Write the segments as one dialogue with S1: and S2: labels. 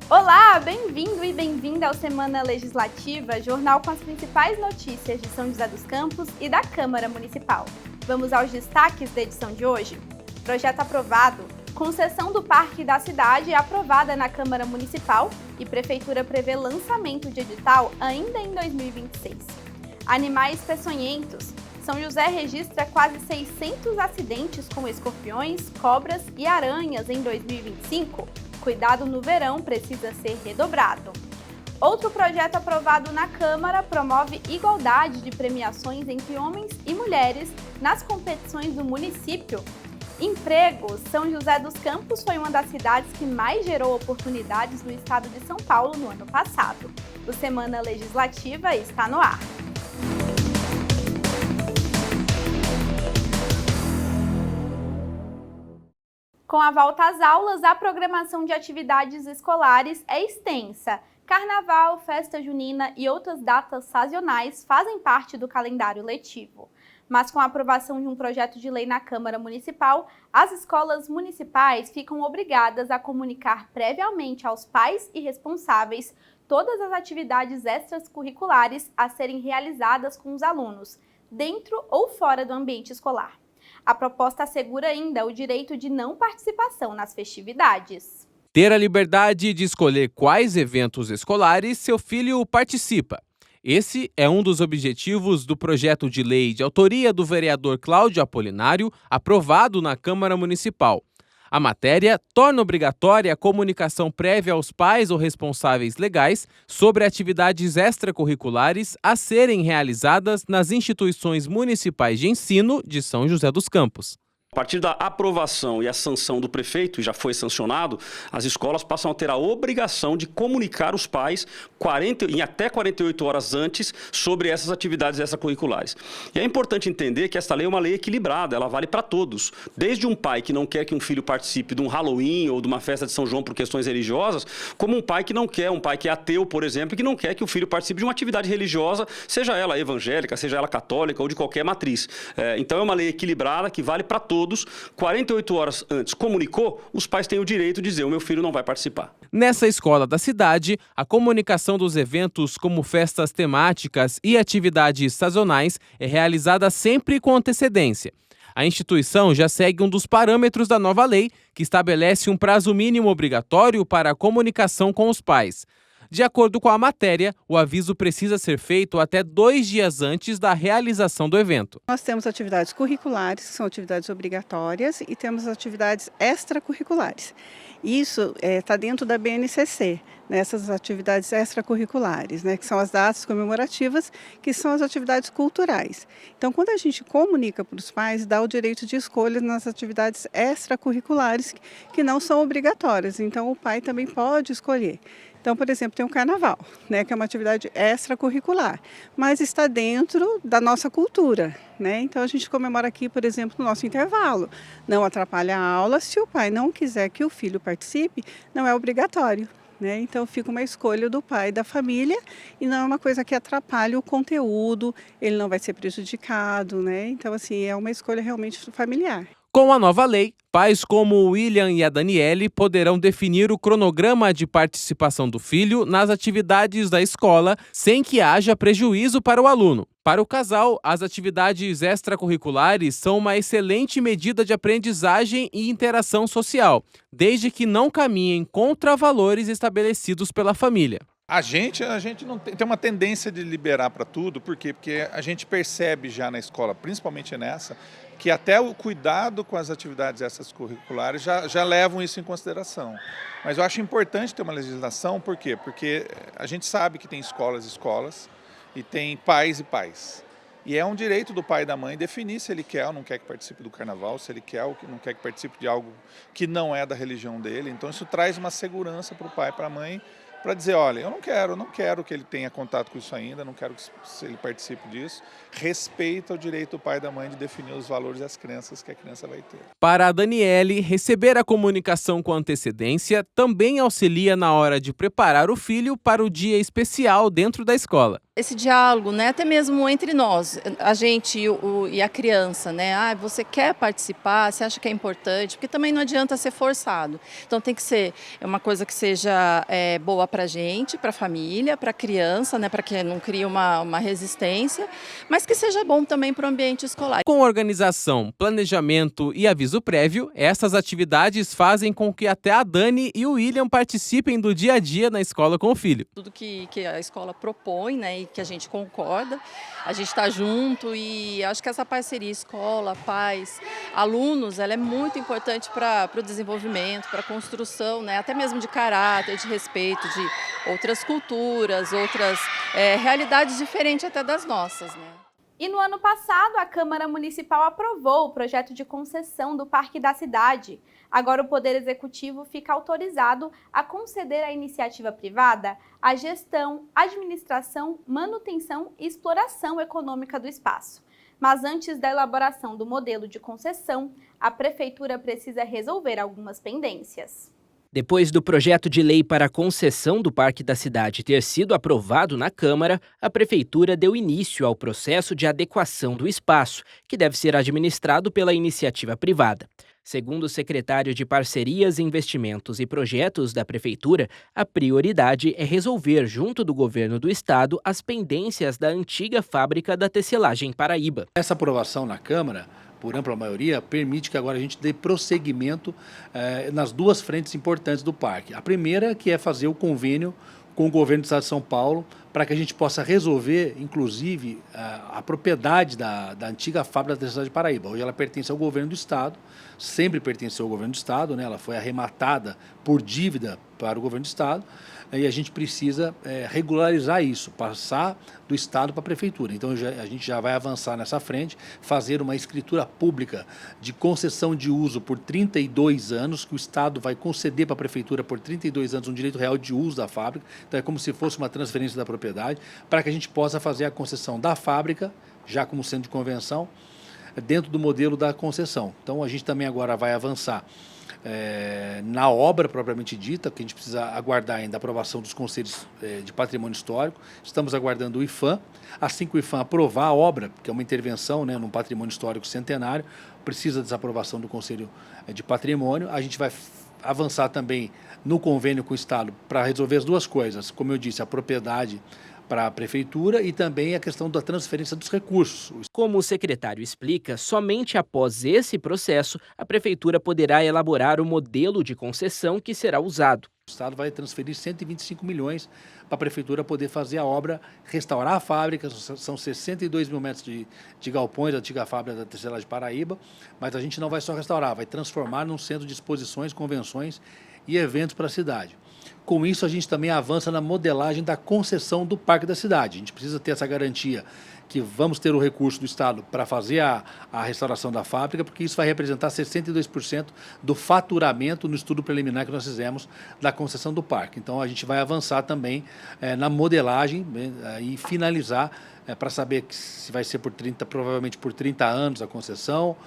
S1: Olá, bem-vindo e bem-vinda ao Semana Legislativa, jornal com as principais notícias de São José dos Campos e da Câmara Municipal. Vamos aos destaques da edição de hoje? Projeto aprovado. Concessão do Parque da Cidade é aprovada na Câmara Municipal e Prefeitura prevê lançamento de edital ainda em 2026. Animais peçonhentos. São José registra quase 600 acidentes com escorpiões, cobras e aranhas em 2025. Cuidado no verão precisa ser redobrado. Outro projeto aprovado na Câmara promove igualdade de premiações entre homens e mulheres nas competições do município. Empregos. São José dos Campos foi uma das cidades que mais gerou oportunidades no estado de São Paulo no ano passado. O Semana Legislativa está no ar. Com a volta às aulas, a programação de atividades escolares é extensa. Carnaval, festa junina e outras datas sazonais fazem parte do calendário letivo. Mas com a aprovação de um projeto de lei na Câmara Municipal, as escolas municipais ficam obrigadas a comunicar previamente aos pais e responsáveis todas as atividades extracurriculares a serem realizadas com os alunos, dentro ou fora do ambiente escolar. A proposta assegura ainda o direito de não participação nas festividades.
S2: Ter a liberdade de escolher quais eventos escolares seu filho participa. Esse é um dos objetivos do projeto de lei de autoria do vereador Cláudio Apolinário, aprovado na Câmara Municipal. A matéria torna obrigatória a comunicação prévia aos pais ou responsáveis legais sobre atividades extracurriculares a serem realizadas nas instituições municipais de ensino de São José dos Campos.
S3: A partir da aprovação e a sanção do prefeito, já foi sancionado, as escolas passam a ter a obrigação de comunicar os pais em até 48 horas antes sobre essas atividades extracurriculares. E é importante entender que essa lei é uma lei equilibrada, ela vale para todos. Desde um pai que não quer que um filho participe de um Halloween ou de uma festa de São João por questões religiosas, como um pai que não quer, um pai que é ateu, por exemplo, que não quer que o filho participe de uma atividade religiosa, seja ela evangélica, seja ela católica ou de qualquer matriz. Então é uma lei equilibrada que vale para todos. 48 horas antes comunicou, os pais têm o direito de dizer: o meu filho não vai participar.
S2: Nessa escola da cidade, a comunicação dos eventos como festas temáticas e atividades sazonais é realizada sempre com antecedência. A instituição já segue um dos parâmetros da nova lei, que estabelece um prazo mínimo obrigatório para a comunicação com os pais. De acordo com a matéria, o aviso precisa ser feito até 2 dias antes da realização do evento.
S4: Nós temos atividades curriculares, que são atividades obrigatórias, e temos atividades extracurriculares. Isso está dentro da BNCC, nessas atividades extracurriculares, que são as datas comemorativas, que são as atividades culturais. Então, quando a gente comunica para os pais, dá o direito de escolha nas atividades extracurriculares, que não são obrigatórias. Então, o pai também pode escolher. Então, por exemplo, tem o carnaval, que é uma atividade extracurricular, mas está dentro da nossa cultura, Então, a gente comemora aqui, por exemplo, no nosso intervalo. Não atrapalha a aula. Se o pai não quiser que o filho participe, não é obrigatório. Então fica uma escolha do pai e da família e não é uma coisa que atrapalhe o conteúdo, ele não vai ser prejudicado, Então assim, é uma escolha realmente familiar.
S2: Com a nova lei, pais como o William e a Daniele poderão definir o cronograma de participação do filho nas atividades da escola sem que haja prejuízo para o aluno. Para o casal, as atividades extracurriculares são uma excelente medida de aprendizagem e interação social, desde que não caminhem contra valores estabelecidos pela família.
S5: A gente não tem uma tendência de liberar para tudo, por quê? Porque a gente percebe já na escola, principalmente nessa, que até o cuidado com as atividades extracurriculares já levam isso em consideração. Mas eu acho importante ter uma legislação, por quê? Porque a gente sabe que tem escolas e tem pais e pais. E é um direito do pai e da mãe definir se ele quer ou não quer que participe do carnaval, se ele quer ou não quer que participe de algo que não é da religião dele. Então isso traz uma segurança para o pai e para a mãe, para dizer: olha, eu não quero que ele tenha contato com isso ainda, não quero que ele participe disso. Respeita o direito do pai e da mãe de definir os valores e as crenças que a criança vai ter.
S2: Para a Daniele, receber a comunicação com antecedência também auxilia na hora de preparar o filho para o dia especial dentro da escola.
S6: Esse diálogo, né, até mesmo entre nós, a gente e a criança, né? Você quer participar, você acha que é importante, porque também não adianta ser forçado. Então tem que ser uma coisa que seja boa para a gente, para a família, para a criança, né, para que não crie uma resistência, mas que seja bom também para o ambiente escolar.
S2: Com organização, planejamento e aviso prévio, essas atividades fazem com que até a Dani e o William participem do dia a dia na escola com o filho.
S6: Tudo que a escola propõe, né, que a gente concorda, a gente está junto e acho que essa parceria escola, pais, alunos, ela é muito importante para o desenvolvimento, para a construção, né, até mesmo de caráter, de respeito de outras culturas, outras realidades diferentes até das nossas, né.
S1: E no ano passado, a Câmara Municipal aprovou o projeto de concessão do Parque da Cidade. Agora o Poder Executivo fica autorizado a conceder à iniciativa privada a gestão, administração, manutenção e exploração econômica do espaço. Mas antes da elaboração do modelo de concessão, a Prefeitura precisa resolver algumas pendências.
S7: Depois do projeto de lei para a concessão do Parque da Cidade ter sido aprovado na Câmara, a Prefeitura deu início ao processo de adequação do espaço, que deve ser administrado pela iniciativa privada. Segundo o secretário de Parcerias, Investimentos e Projetos da Prefeitura, a prioridade é resolver, junto do governo do estado, as pendências da antiga fábrica da tecelagem Paraíba.
S8: Essa aprovação na Câmara, por ampla maioria, permite que agora a gente dê prosseguimento nas duas frentes importantes do parque. A primeira, que é fazer o convênio com o governo do estado de São Paulo, para que a gente possa resolver, inclusive, a propriedade da antiga fábrica da tecelagem Paraíba. Hoje ela pertence ao governo do estado, sempre pertenceu ao governo do estado, né? Ela foi arrematada por dívida para o governo do estado, e a gente precisa regularizar isso, passar do estado para a prefeitura. Então a gente já vai avançar nessa frente, fazer uma escritura pública de concessão de uso por 32 anos, que o estado vai conceder para a prefeitura por 32 anos um direito real de uso da fábrica. Então é como se fosse uma transferência da propriedade, para que a gente possa fazer a concessão da fábrica, já como centro de convenção, dentro do modelo da concessão. Então a gente também agora vai avançar na obra propriamente dita, que a gente precisa aguardar ainda a aprovação dos conselhos de patrimônio histórico. Estamos aguardando o IPHAN. Assim que o IPHAN aprovar a obra, que é uma intervenção, né, num patrimônio histórico centenário, precisa dessa aprovação do Conselho de Patrimônio. A gente vai avançar também no convênio com o Estado para resolver as duas coisas, como eu disse, a propriedade para a Prefeitura e também a questão da transferência dos recursos.
S7: Como o secretário explica, somente após esse processo, a Prefeitura poderá elaborar o modelo de concessão que será usado.
S8: O Estado vai transferir 125 milhões para a Prefeitura poder fazer a obra, restaurar a fábrica. São 62 mil metros de galpões, a antiga fábrica da tecelagem Paraíba, mas a gente não vai só restaurar, vai transformar num centro de exposições, convenções e eventos para a cidade. Com isso, a gente também avança na modelagem da concessão do Parque da Cidade. A gente precisa ter essa garantia que vamos ter o recurso do Estado para fazer a restauração da fábrica, porque isso vai representar 62% do faturamento no estudo preliminar que nós fizemos da concessão do parque. Então, a gente vai avançar também na modelagem e finalizar para saber se vai ser provavelmente por 30 anos a concessão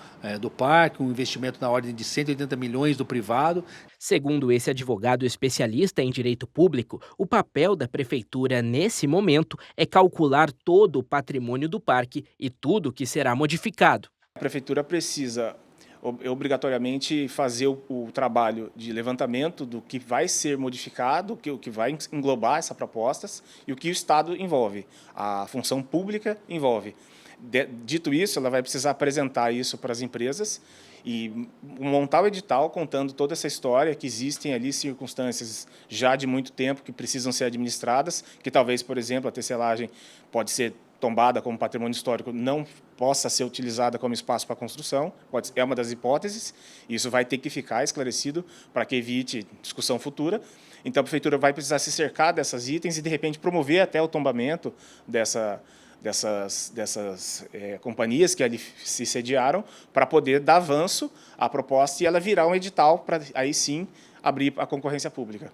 S8: do parque, um investimento na ordem de 180 milhões do privado.
S7: Segundo esse advogado especialista em direito público, o papel da Prefeitura nesse momento é calcular todo o patrimônio do parque e tudo que será modificado.
S9: A Prefeitura precisa obrigatoriamente fazer o trabalho de levantamento do que vai ser modificado, o que vai englobar essas propostas e o que o Estado envolve, a função pública envolve. Dito isso, ela vai precisar apresentar isso para as empresas e montar o edital contando toda essa história, que existem ali circunstâncias já de muito tempo que precisam ser administradas, que talvez, por exemplo, a tecelagem pode ser tombada como patrimônio histórico, não possa ser utilizada como espaço para construção, é uma das hipóteses, isso vai ter que ficar esclarecido para que evite discussão futura. Então a Prefeitura vai precisar se cercar dessas itens e, de repente, promover até o tombamento dessas companhias que ali se sediaram, para poder dar avanço à proposta e ela virar um edital para, aí sim, abrir a concorrência pública.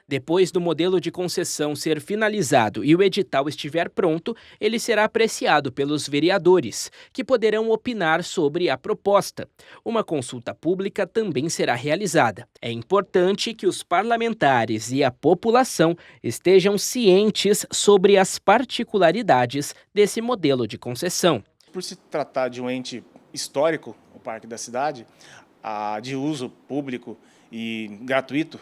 S7: Depois do modelo de concessão ser finalizado e o edital estiver pronto, ele será apreciado pelos vereadores, que poderão opinar sobre a proposta. Uma consulta pública também será realizada. É importante que os parlamentares e a população estejam cientes sobre as particularidades desse modelo de concessão.
S9: Por se tratar de um ente histórico, o Parque da Cidade, de uso público e gratuito,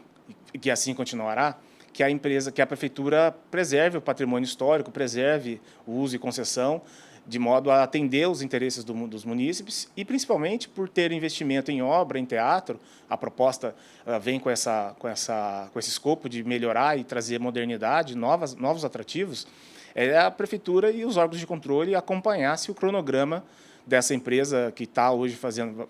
S9: e que assim continuará, que a prefeitura preserve o patrimônio histórico, preserve o uso e concessão, de modo a atender os interesses dos munícipes e, principalmente, por ter investimento em obra, em teatro. A proposta vem com esse escopo de melhorar e trazer modernidade, novos atrativos. É a prefeitura e os órgãos de controle acompanhar-se o cronograma dessa empresa que está hoje fazendo,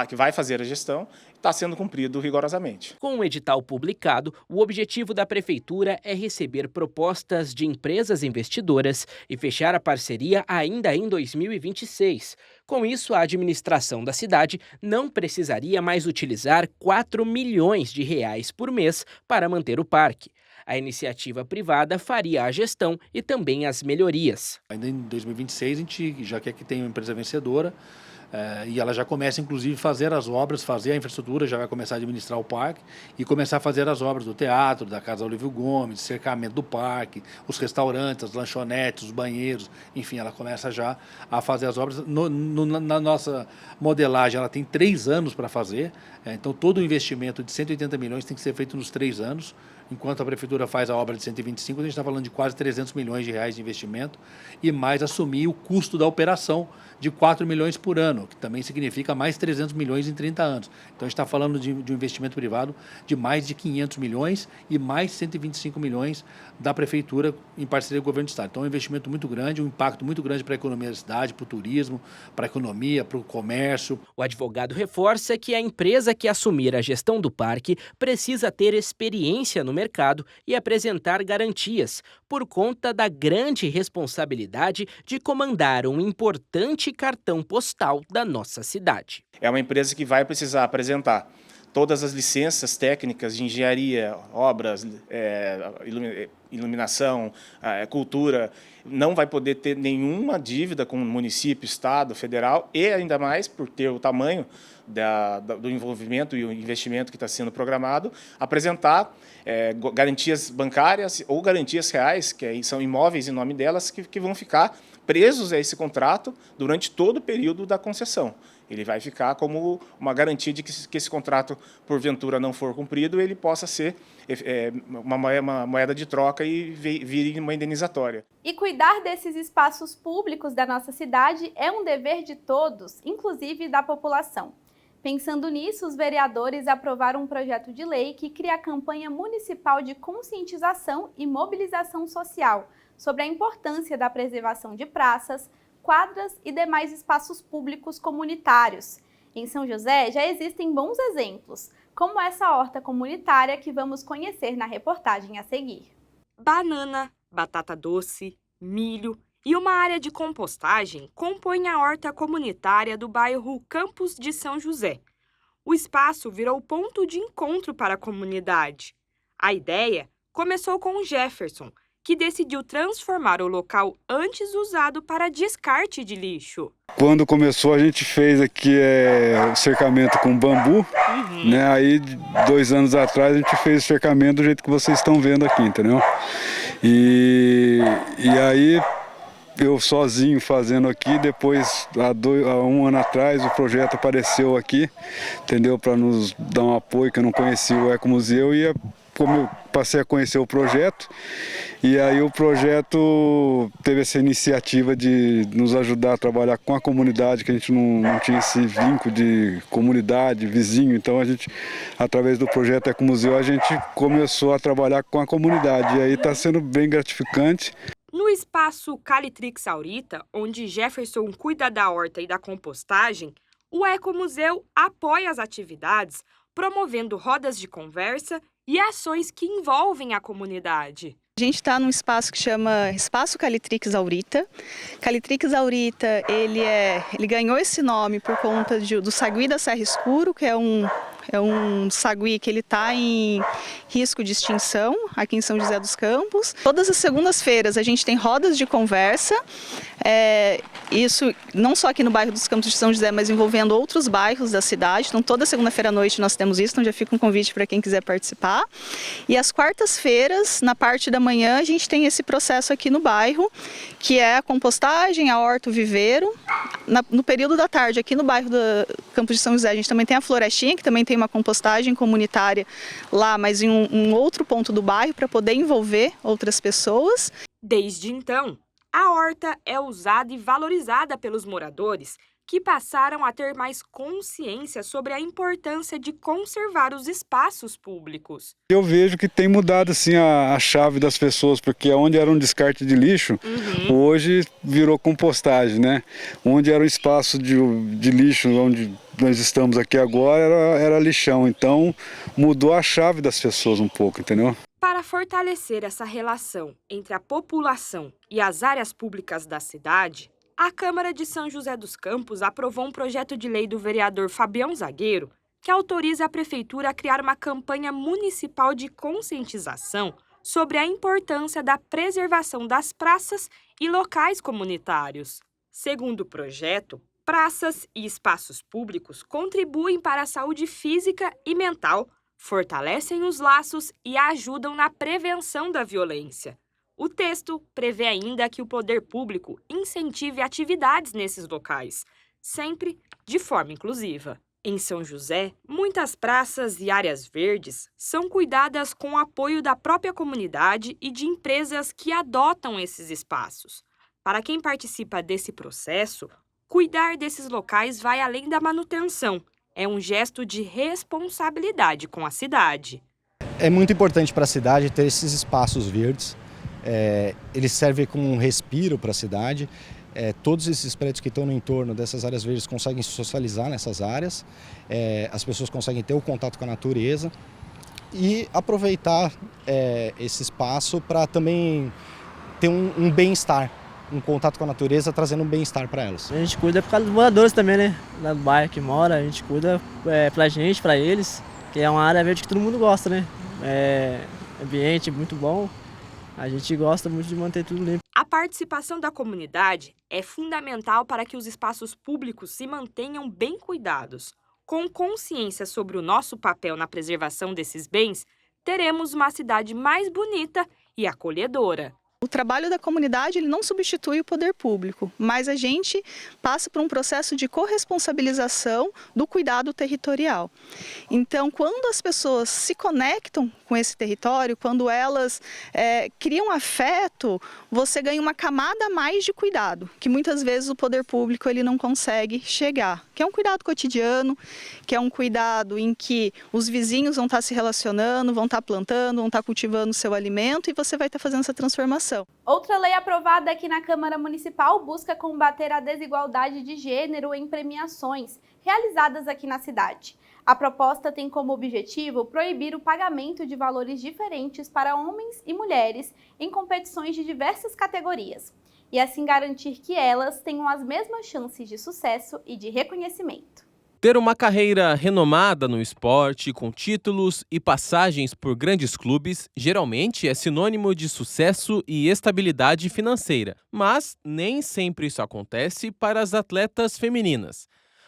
S9: que vai fazer a gestão, está sendo cumprido rigorosamente.
S7: Com o edital publicado, o objetivo da Prefeitura é receber propostas de empresas investidoras e fechar a parceria ainda em 2026. Com isso, a administração da cidade não precisaria mais utilizar R$ 4 milhões por mês para manter o parque. A iniciativa privada faria a gestão e também as melhorias.
S8: Ainda em 2026 a gente já quer que tenha uma empresa vencedora e ela já começa inclusive a fazer as obras, fazer a infraestrutura, já vai começar a administrar o parque e começar a fazer as obras do teatro, da Casa Olívio Gomes, cercamento do parque, os restaurantes, as lanchonetes, os banheiros, enfim, ela começa já a fazer as obras. Na nossa modelagem ela tem 3 anos para fazer, então todo o investimento de 180 milhões tem que ser feito nos 3 anos. Enquanto a prefeitura faz a obra de 125, a gente está falando de quase 300 milhões de reais de investimento e mais assumir o custo da operação de 4 milhões por ano, que também significa mais 300 milhões em 30 anos. Então, a gente está falando de um investimento privado de mais de 500 milhões e mais 125 milhões da prefeitura em parceria com o governo do estado. Então, é um investimento muito grande, um impacto muito grande para a economia da cidade, para o turismo, para a economia, para o comércio.
S7: O advogado reforça que a empresa que assumir a gestão do parque precisa ter experiência no mercado e apresentar garantias, por conta da grande responsabilidade de comandar um importante cartão postal da nossa cidade.
S9: É uma empresa que vai precisar apresentar todas as licenças técnicas de engenharia, obras, iluminação, cultura, não vai poder ter nenhuma dívida com o município, estado, federal e ainda mais por ter o tamanho do envolvimento e o investimento que está sendo programado, apresentar garantias bancárias ou garantias reais, que aí são imóveis em nome delas, que vão ficar presos a esse contrato durante todo o período da concessão. Ele vai ficar como uma garantia de que esse contrato, porventura, não for cumprido, ele possa ser uma moeda de troca e vir uma indenizatória.
S1: E cuidar desses espaços públicos da nossa cidade é um dever de todos, inclusive da população. Pensando nisso, os vereadores aprovaram um projeto de lei que cria a campanha municipal de conscientização e mobilização social sobre a importância da preservação de praças, quadras e demais espaços públicos comunitários. Em São José já existem bons exemplos, como essa horta comunitária que vamos conhecer na reportagem a seguir.
S10: Banana, batata doce, milho e uma área de compostagem compõem a horta comunitária do bairro Campos de São José. O espaço virou ponto de encontro para a comunidade. A ideia começou com o Jefferson, que decidiu transformar o local antes usado para descarte de lixo.
S11: Quando começou, a gente fez aqui o cercamento com bambu, né? Aí, 2 anos atrás, a gente fez o cercamento do jeito que vocês estão vendo aqui, entendeu? E aí, eu sozinho fazendo aqui, depois, há 1 ano atrás, o projeto apareceu aqui, entendeu? Para nos dar um apoio, que eu não conhecia o Ecomuseu, e como eu passei a conhecer o projeto, e aí o projeto teve essa iniciativa de nos ajudar a trabalhar com a comunidade, que a gente não tinha esse vínculo de comunidade, vizinho, então a gente, através do projeto Ecomuseu, a gente começou a trabalhar com a comunidade, e aí está sendo bem gratificante.
S10: No espaço Calitrix Aurita, onde Jefferson cuida da horta e da compostagem, o Ecomuseu apoia as atividades, promovendo rodas de conversa e ações que envolvem a comunidade.
S12: A gente está num espaço que chama Espaço Calitrix Aurita. Calitrix Aurita, ele ganhou esse nome por conta do sagui da Serra Escuro, que é um é um sagui que ele está em risco de extinção aqui em São José dos Campos. Todas as segundas-feiras a gente tem rodas de conversa, isso não só aqui no bairro dos Campos de São José, mas envolvendo outros bairros da cidade. Então toda segunda-feira à noite nós temos isso, então já fica um convite para quem quiser participar. E às quartas-feiras, na parte da manhã, a gente tem esse processo aqui no bairro, que é a compostagem, a horta, o viveiro. No período da tarde, aqui no bairro do Campos de São José, a gente também tem a florestinha, que também tem uma compostagem comunitária lá, mas em um outro ponto do bairro, para poder envolver outras pessoas.
S10: Desde então, a horta é usada e valorizada pelos moradores, que passaram a ter mais consciência sobre a importância de conservar os espaços públicos.
S11: Eu vejo que tem mudado assim a chave das pessoas, porque onde era um descarte de lixo, hoje virou compostagem, né? Onde era um espaço de lixo, onde nós estamos aqui agora, era lixão. Então mudou a chave das pessoas um pouco, entendeu?
S10: Para fortalecer essa relação entre a população e as áreas públicas da cidade, a Câmara de São José dos Campos aprovou um projeto de lei do vereador Fabião Zagueiro que autoriza a Prefeitura a criar uma campanha municipal de conscientização sobre a importância da preservação das praças e locais comunitários. Segundo o projeto, praças e espaços públicos contribuem para a saúde física e mental, fortalecem os laços e ajudam na prevenção da violência. O texto prevê ainda que o poder público incentive atividades nesses locais, sempre de forma inclusiva. Em São José, muitas praças e áreas verdes são cuidadas com o apoio da própria comunidade e de empresas que adotam esses espaços. Para quem participa desse processo, cuidar desses locais vai além da manutenção. É um gesto de responsabilidade com a cidade.
S13: É muito importante para a cidade ter esses espaços verdes. Eles servem como um respiro para a cidade. Todos esses prédios que estão no entorno dessas áreas verdes conseguem se socializar nessas áreas. As pessoas conseguem ter o contato com a natureza e aproveitar esse espaço para também ter um bem-estar, um contato com a natureza, trazendo um bem-estar para elas.
S14: A gente cuida por causa dos moradores também, né? Lá do bairro que mora, a gente cuida pra gente, pra eles, que é uma área verde que todo mundo gosta, né? Ambiente muito bom. A gente gosta muito de manter tudo limpo.
S10: A participação da comunidade é fundamental para que os espaços públicos se mantenham bem cuidados. Com consciência sobre o nosso papel na preservação desses bens, teremos uma cidade mais bonita e acolhedora.
S12: O trabalho da comunidade ele não substitui o poder público, mas a gente passa por um processo de corresponsabilização do cuidado territorial. Então, quando as pessoas se conectam com esse território, quando elas criam afeto, você ganha uma camada a mais de cuidado, que muitas vezes o poder público ele não consegue chegar. Que é um cuidado cotidiano, que é um cuidado em que os vizinhos vão estar se relacionando, vão estar plantando, vão estar cultivando o seu alimento e você vai estar fazendo essa transformação.
S1: Outra lei aprovada aqui na Câmara Municipal busca combater a desigualdade de gênero em premiações realizadas aqui na cidade. A proposta tem como objetivo proibir o pagamento de valores diferentes para homens e mulheres em competições de diversas categorias, e assim garantir que elas tenham as mesmas chances de sucesso e de reconhecimento.
S2: Ter uma carreira renomada no esporte, com títulos e passagens por grandes clubes, geralmente é sinônimo de sucesso e estabilidade financeira, mas nem sempre isso acontece para as atletas femininas.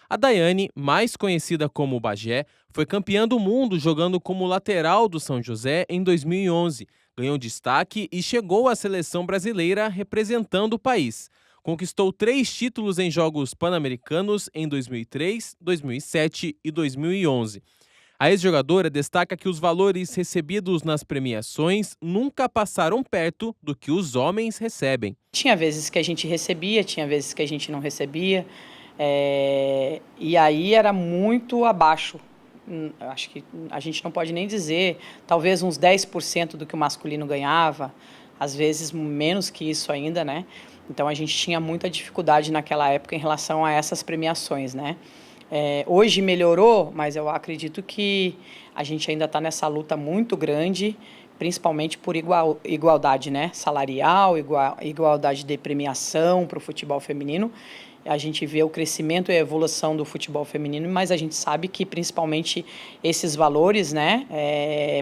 S2: A Daiane, mais conhecida como Bagé, foi campeã do mundo jogando como lateral do São José em 2011, ganhou destaque e chegou à seleção brasileira representando o país. Conquistou 3 títulos em Jogos Pan-Americanos em 2003, 2007 e 2011. A ex-jogadora destaca que os valores recebidos nas premiações nunca passaram perto do que os homens recebem.
S15: Tinha vezes que a gente recebia, tinha vezes que a gente não recebia, e aí era muito abaixo. Acho que a gente não pode nem dizer, talvez uns 10% do que o masculino ganhava, às vezes menos que isso ainda, né? Então, a gente tinha muita dificuldade naquela época em relação a essas premiações, né? Hoje melhorou, mas eu acredito que a gente ainda está nessa luta muito grande, principalmente por igualdade, né? Salarial, igualdade de premiação para o futebol feminino. A gente vê o crescimento e a evolução do futebol feminino, mas a gente sabe que principalmente esses valores, né,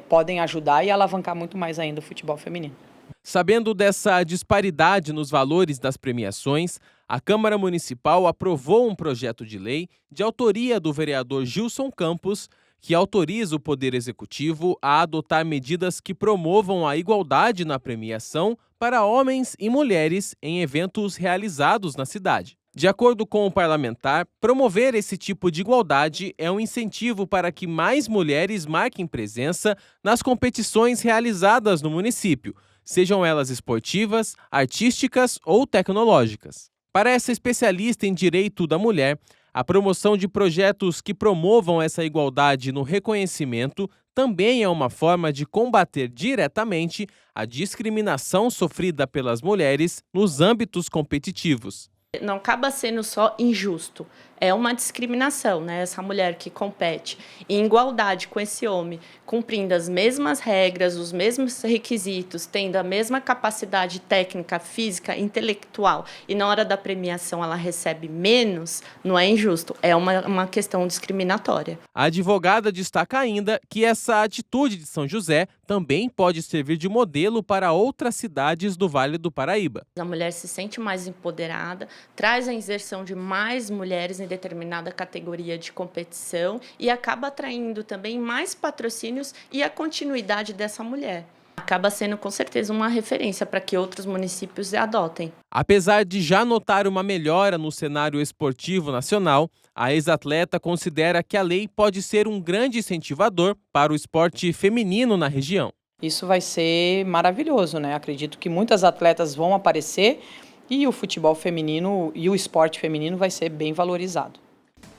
S15: podem ajudar e alavancar muito mais ainda o futebol feminino.
S2: Sabendo dessa disparidade nos valores das premiações, a Câmara Municipal aprovou um projeto de lei de autoria do vereador Gilson Campos, que autoriza o Poder Executivo a adotar medidas que promovam a igualdade na premiação para homens e mulheres em eventos realizados na cidade. De acordo com o parlamentar, promover esse tipo de igualdade é um incentivo para que mais mulheres marquem presença nas competições realizadas no município, sejam elas esportivas, artísticas ou tecnológicas. Para essa especialista em direito da mulher, a promoção de projetos que promovam essa igualdade no reconhecimento também é uma forma de combater diretamente a discriminação sofrida pelas mulheres nos âmbitos competitivos.
S16: Não acaba sendo só injusto, é uma discriminação, né? Essa mulher que compete em igualdade com esse homem, cumprindo as mesmas regras, os mesmos requisitos, tendo a mesma capacidade técnica, física, intelectual, e na hora da premiação ela recebe menos, não é injusto, é uma questão discriminatória.
S2: A advogada destaca ainda que essa atitude de São José também pode servir de modelo para outras cidades do Vale do Paraíba.
S16: A mulher se sente mais empoderada, traz a inserção de mais mulheres em determinada categoria de competição e acaba atraindo também mais patrocínios e a continuidade dessa mulher. Acaba sendo com certeza uma referência para que outros municípios adotem.
S2: Apesar de já notar uma melhora no cenário esportivo nacional, a ex-atleta considera que a lei pode ser um grande incentivador para o esporte feminino na região.
S15: Isso vai ser maravilhoso, né? Acredito que muitas atletas vão aparecer e o futebol feminino e o esporte feminino vai ser bem valorizado.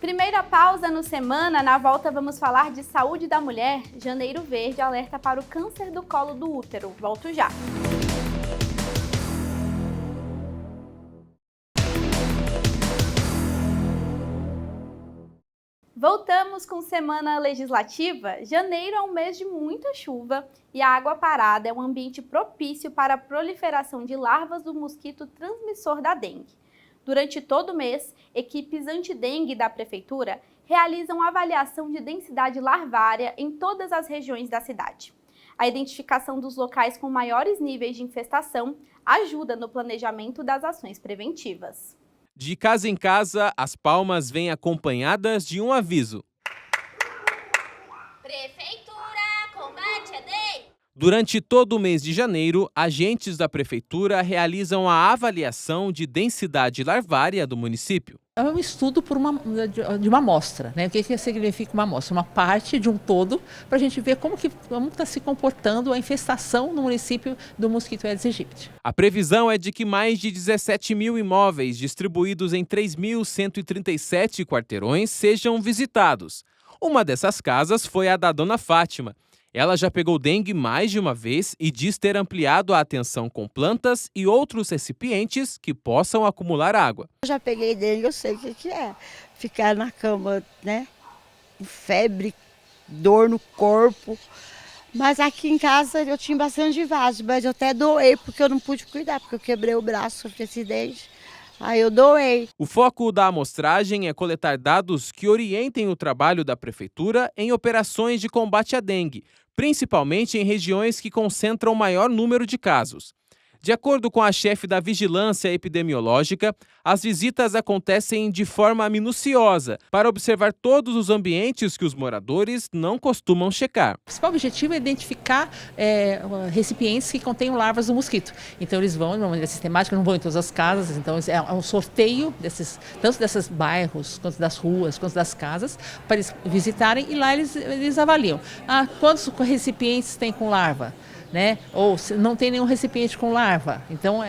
S1: Primeira pausa no Semana, na volta vamos falar de saúde da mulher. Janeiro Verde alerta para o câncer do colo do útero. Volto já. Voltamos com Semana Legislativa. Janeiro é um mês de muita chuva e a água parada é um ambiente propício para a proliferação de larvas do mosquito transmissor da dengue. Durante todo o mês, equipes antidengue da Prefeitura realizam avaliação de densidade larvária em todas as regiões da cidade. A identificação dos locais com maiores níveis de infestação ajuda no planejamento das ações preventivas.
S2: De casa em casa, as palmas vêm acompanhadas de um aviso.
S17: Prefeitura combate a dengue.
S2: Durante todo o mês de janeiro, agentes da Prefeitura realizam a avaliação de densidade larvária do município.
S18: É um estudo de uma amostra, né? O que significa uma amostra? Uma parte de um todo, para a gente ver como está se comportando a infestação no município do mosquito Aedes aegypti.
S2: A previsão é de que mais de 17 mil imóveis distribuídos em 3.137 quarteirões sejam visitados. Uma dessas casas foi a da Dona Fátima. Ela já pegou dengue mais de uma vez e diz ter ampliado a atenção com plantas e outros recipientes que possam acumular água.
S19: Eu já peguei dengue, eu sei o que é. Ficar na cama, né? Febre, dor no corpo. Mas aqui em casa eu tinha bastante vaso, mas eu até doei porque eu não pude cuidar, porque eu quebrei o braço, sofri acidente. Aí eu doei.
S2: O foco da amostragem é coletar dados que orientem o trabalho da Prefeitura em operações de combate à dengue, principalmente em regiões que concentram maior número de casos. De acordo com a chefe da Vigilância Epidemiológica, as visitas acontecem de forma minuciosa para observar todos os ambientes que os moradores não costumam checar.
S18: O principal objetivo é identificar recipientes que contenham larvas do mosquito. Então eles vão de uma maneira sistemática, não vão em todas as casas, então é um sorteio tanto desses bairros, quanto das ruas, quanto das casas, para eles visitarem e lá eles avaliam. Quantos recipientes tem com larva? Né? Ou se não tem nenhum recipiente com larva. Então,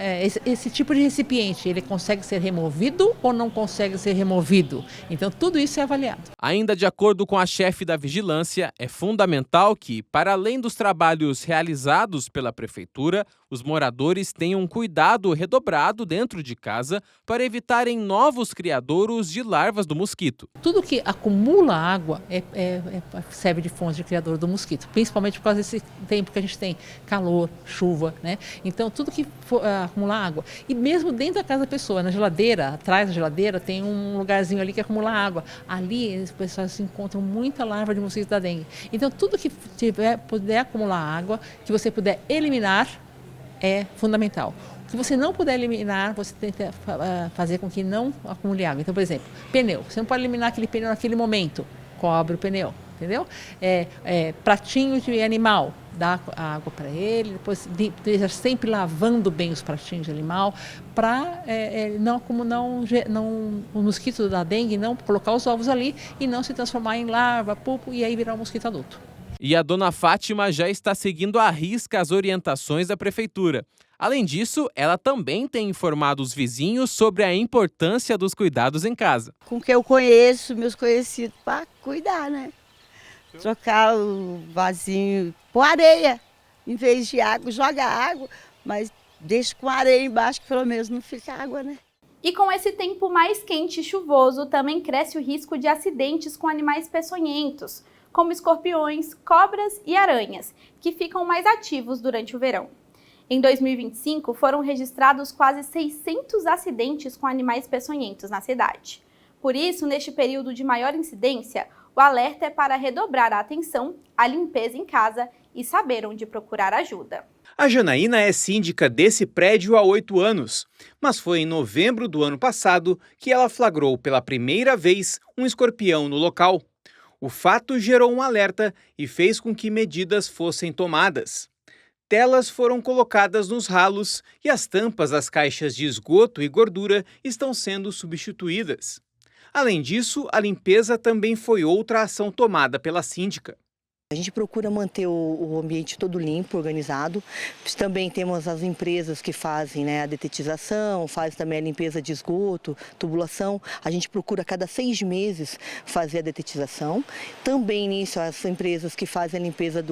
S18: esse tipo de recipiente, ele consegue ser removido ou não consegue ser removido? Então, tudo isso é avaliado.
S2: Ainda de acordo com a chefe da Vigilância, é fundamental que, para além dos trabalhos realizados pela Prefeitura, os moradores tenham um cuidado redobrado dentro de casa para evitarem novos criadouros de larvas do mosquito.
S18: Tudo que acumula água serve de fonte de criador do mosquito, principalmente por causa desse tempo que a gente tem calor, chuva, né? Então, tudo que for acumular água. E mesmo dentro da casa da pessoa, na geladeira, atrás da geladeira, tem um lugarzinho ali que acumula água. Ali, as pessoas encontram muita larva de mosquito da dengue. Então, tudo que puder acumular água, que você puder eliminar, é fundamental. O que você não puder eliminar, você tenta fazer com que não acumule água. Então, por exemplo, pneu. Você não pode eliminar aquele pneu naquele momento. Cobre o pneu, entendeu? Pratinho de animal. Dá água para ele, depois deixa sempre lavando bem os pratinhos de animal, para o mosquito da dengue não colocar os ovos ali e não se transformar em larva, pupo e aí virar um mosquito adulto.
S2: E a dona Fátima já está seguindo à risca as orientações da prefeitura. Além disso, ela também tem informado os vizinhos sobre a importância dos cuidados em casa.
S19: Com quem eu conheço, meus conhecidos, para cuidar, né? Trocar o vasinho por areia, em vez de água, joga água, mas deixa com areia embaixo que pelo menos não fica água, né?
S1: E com esse tempo mais quente e chuvoso, também cresce o risco de acidentes com animais peçonhentos, como escorpiões, cobras e aranhas, que ficam mais ativos durante o verão. Em 2025, foram registrados quase 600 acidentes com animais peçonhentos na cidade. Por isso, neste período de maior incidência, o alerta é para redobrar a atenção, a limpeza em casa e saber onde procurar ajuda.
S20: A Janaína é síndica desse prédio há 8 anos, mas foi em novembro do ano passado que ela flagrou pela primeira vez um escorpião no local. O fato gerou um alerta e fez com que medidas fossem tomadas. Telas foram colocadas nos ralos e as tampas das caixas de esgoto e gordura estão sendo substituídas. Além disso, a limpeza também foi outra ação tomada pela síndica.
S21: A gente procura manter o ambiente todo limpo, organizado. Também temos as empresas que fazem, né, a detetização, fazem também a limpeza de esgoto, tubulação. A gente procura a cada 6 meses fazer a detetização. Também nisso, as empresas que fazem a limpeza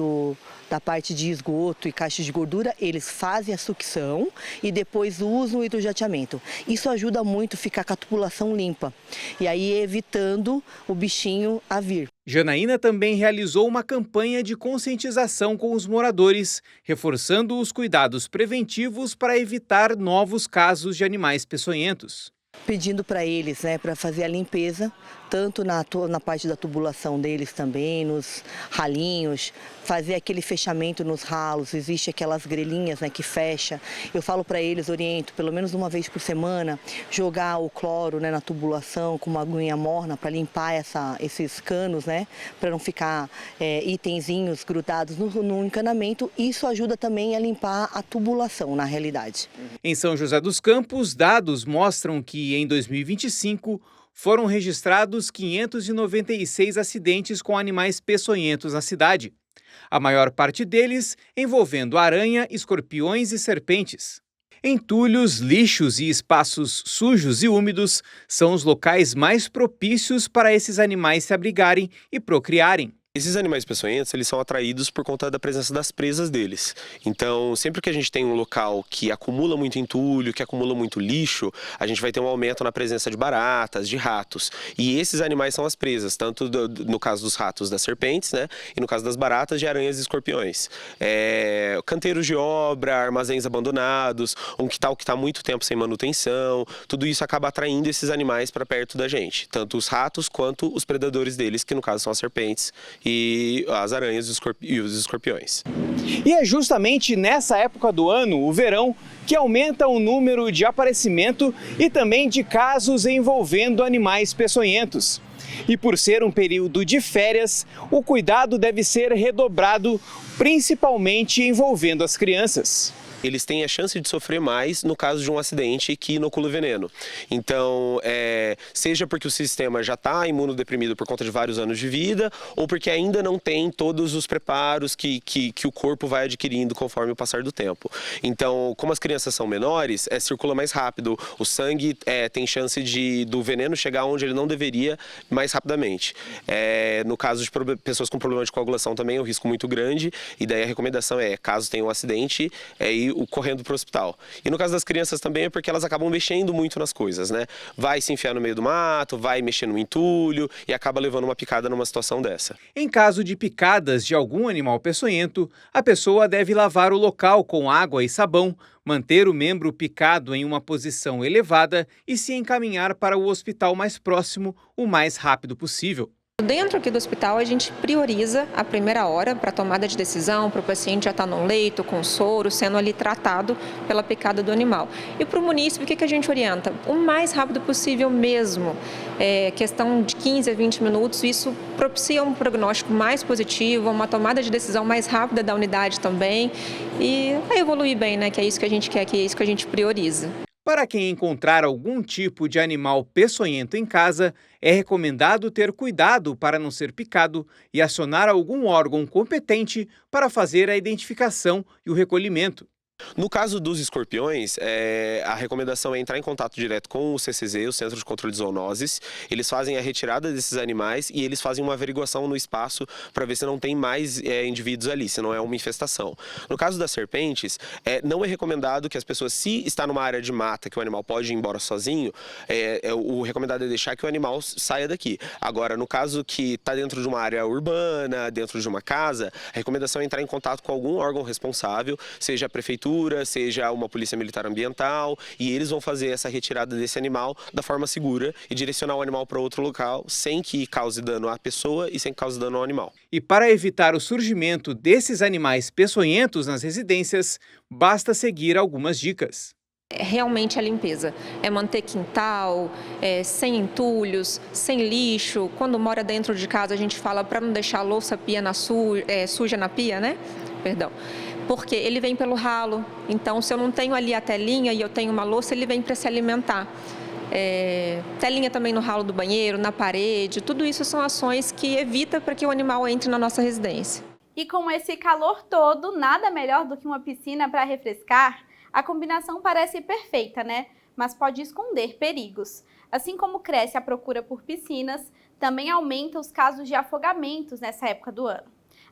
S21: da parte de esgoto e caixas de gordura, eles fazem a sucção e depois usam o hidrojateamento. Isso ajuda muito a ficar com a tubulação limpa e aí evitando o bichinho a vir.
S20: Janaína também realizou uma campanha de conscientização com os moradores, reforçando os cuidados preventivos para evitar novos casos de animais peçonhentos.
S21: Pedindo para eles, né, para fazer a limpeza, tanto na parte da tubulação deles também, nos ralinhos, fazer aquele fechamento nos ralos, existe aquelas grelhinhas, né, que fecha. Eu falo para eles, oriento, pelo menos uma vez por semana, jogar o cloro, né, na tubulação com uma aguinha morna para limpar esses canos, né, para não ficar itenzinhos grudados no encanamento. Isso ajuda também a limpar a tubulação, na realidade.
S20: Em São José dos Campos, dados mostram que em 2025 foram registrados 596 acidentes com animais peçonhentos na cidade. A maior parte deles envolvendo aranha, escorpiões e serpentes. Entulhos, lixos e espaços sujos e úmidos são os locais mais propícios para esses animais se abrigarem e procriarem.
S22: Esses animais peçonhentos, eles são atraídos por conta da presença das presas deles. Então, sempre que a gente tem um local que acumula muito entulho, que acumula muito lixo, a gente vai ter um aumento na presença de baratas, de ratos. E esses animais são as presas, tanto no caso dos ratos, das serpentes, né? E no caso das baratas, de aranhas e escorpiões. Canteiros de obra, armazéns abandonados, um quintal que está muito tempo sem manutenção, tudo isso acaba atraindo esses animais para perto da gente. Tanto os ratos quanto os predadores deles, que no caso são as serpentes e as aranhas e os escorpiões.
S20: E é justamente nessa época do ano, o verão, que aumenta o número de aparecimento e também de casos envolvendo animais peçonhentos. E por ser um período de férias, o cuidado deve ser redobrado, principalmente envolvendo as crianças.
S22: Eles têm a chance de sofrer mais no caso de um acidente que inocula o veneno. Então, seja porque o sistema já está imunodeprimido por conta de vários anos de vida, ou porque ainda não tem todos os preparos que o corpo vai adquirindo conforme o passar do tempo. Então, como as crianças são menores, circula mais rápido, o sangue tem chance do veneno chegar onde ele não deveria mais rapidamente. No caso de pessoas com problema de coagulação também é um risco muito grande, e daí a recomendação caso tenha um acidente, ir ir correndo para o hospital. E no caso das crianças também é porque elas acabam mexendo muito nas coisas, né? Vai se enfiar no meio do mato, vai mexer no entulho e acaba levando uma picada numa situação dessa.
S20: Em caso de picadas de algum animal peçonhento, a pessoa deve lavar o local com água e sabão, manter o membro picado em uma posição elevada e se encaminhar para o hospital mais próximo o mais rápido possível.
S3: Dentro aqui do hospital, a gente prioriza a primeira hora para a tomada de decisão, para o paciente já estar no leito, com soro, sendo ali tratado pela picada do animal. E para o munícipe, o que a gente orienta? O mais rápido possível mesmo. Questão de 15 a 20 minutos, isso propicia um prognóstico mais positivo, uma tomada de decisão mais rápida da unidade também e vai evoluir bem, né? Que é isso que a gente quer, que é isso que a gente prioriza.
S20: Para quem encontrar algum tipo de animal peçonhento em casa, é recomendado ter cuidado para não ser picado e acionar algum órgão competente para fazer a identificação e o recolhimento.
S22: No caso dos escorpiões, a recomendação é entrar em contato direto com o CCZ, o Centro de Controle de Zoonoses. Eles fazem a retirada desses animais e eles fazem uma averiguação no espaço para ver se não tem mais indivíduos ali, se não é uma infestação. No caso das serpentes, não é recomendado que as pessoas, se está numa área de mata que o animal pode ir embora sozinho, o recomendado é deixar que o animal saia daqui. Agora, no caso que está dentro de uma área urbana, dentro de uma casa, a recomendação é entrar em contato com algum órgão responsável, seja a prefeitura, seja uma polícia militar ambiental, e eles vão fazer essa retirada desse animal da forma segura e direcionar o animal para outro local sem que cause dano à pessoa e sem que cause dano ao animal.
S20: E para evitar o surgimento desses animais peçonhentos nas residências, basta seguir algumas dicas.
S3: Realmente a limpeza, é manter quintal, sem entulhos, sem lixo. Quando mora dentro de casa, a gente fala para não deixar a louça suja na pia, né? Perdão. Porque ele vem pelo ralo, então se eu não tenho ali a telinha e eu tenho uma louça, ele vem para se alimentar. Telinha também no ralo do banheiro, na parede, tudo isso são ações que evitam para que o animal entre na nossa residência.
S1: E com esse calor todo, nada melhor do que uma piscina para refrescar. A combinação parece perfeita, né? Mas pode esconder perigos. Assim como cresce a procura por piscinas, também aumenta os casos de afogamentos nessa época do ano.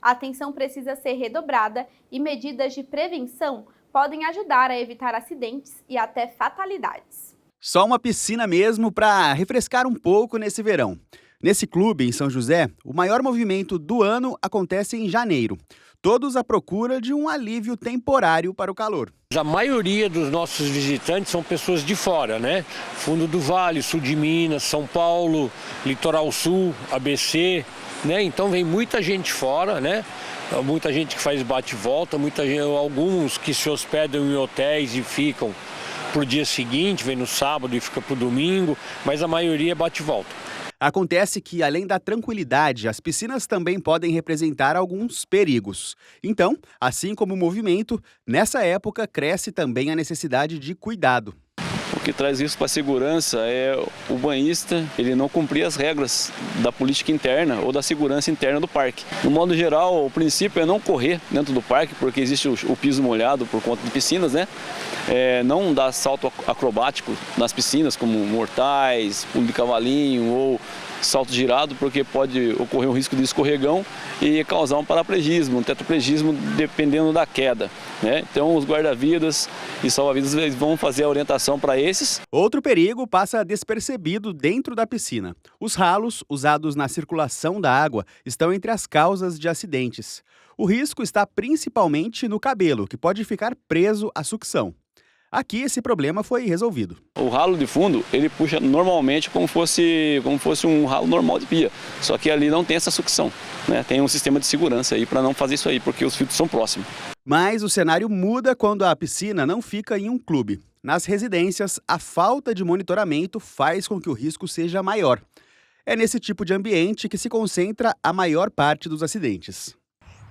S1: A atenção precisa ser redobrada e medidas de prevenção podem ajudar a evitar acidentes e até fatalidades.
S4: Só uma piscina mesmo para refrescar um pouco nesse verão. Nesse clube, em São José, o maior movimento do ano acontece em janeiro. Todos à procura de um alívio temporário para o calor.
S23: A maioria dos nossos visitantes são pessoas de fora, né? Fundo do Vale, sul de Minas, São Paulo, Litoral Sul, ABC, né? Então vem muita gente fora, né? Muita gente que faz bate-volta, alguns que se hospedam em hotéis e ficam pro dia seguinte, vem no sábado e fica pro domingo, mas a maioria é bate-volta.
S4: Acontece que, além da tranquilidade, as piscinas também podem representar alguns perigos. Então, assim como o movimento, nessa época cresce também a necessidade de cuidado.
S24: O que traz isso para a segurança é o banhista ele não cumprir as regras da política interna ou da segurança interna do parque. No modo geral, o princípio é não correr dentro do parque, porque existe o piso molhado por conta de piscinas, né? Não dar salto acrobático nas piscinas, como mortais, pulo de cavalinho ou salto girado, porque pode ocorrer um risco de escorregão e causar um paraplegismo, um tetraplegismo, dependendo da queda, né? Então os guarda-vidas e salva-vidas eles vão fazer a orientação para esses.
S4: Outro perigo passa despercebido dentro da piscina. Os ralos usados na circulação da água estão entre as causas de acidentes. O risco está principalmente no cabelo, que pode ficar preso à sucção. Aqui esse problema foi resolvido.
S24: O ralo de fundo, ele puxa normalmente como fosse um ralo normal de pia. Só que ali não tem essa sucção, né? Tem um sistema de segurança aí para não fazer isso aí, porque os filtros são próximos.
S4: Mas o cenário muda quando a piscina não fica em um clube. Nas residências, a falta de monitoramento faz com que o risco seja maior. É nesse tipo de ambiente que se concentra a maior parte dos acidentes.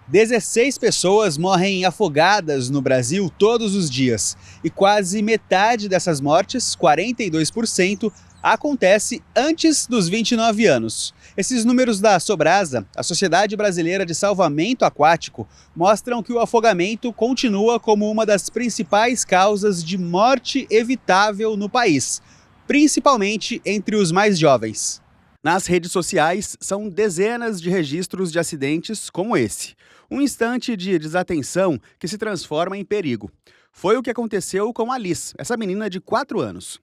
S25: 16 pessoas morrem afogadas no Brasil todos os dias. E quase metade dessas mortes, 42%, acontece antes dos 29 anos. Esses números da Sobrasa, a Sociedade Brasileira de Salvamento Aquático, mostram que o afogamento continua como uma das principais causas de morte evitável no país, principalmente entre os mais jovens.
S4: Nas redes sociais, são dezenas de registros de acidentes como esse. Um instante de desatenção que se transforma em perigo. Foi o que aconteceu com a Liz, essa menina de 4 anos.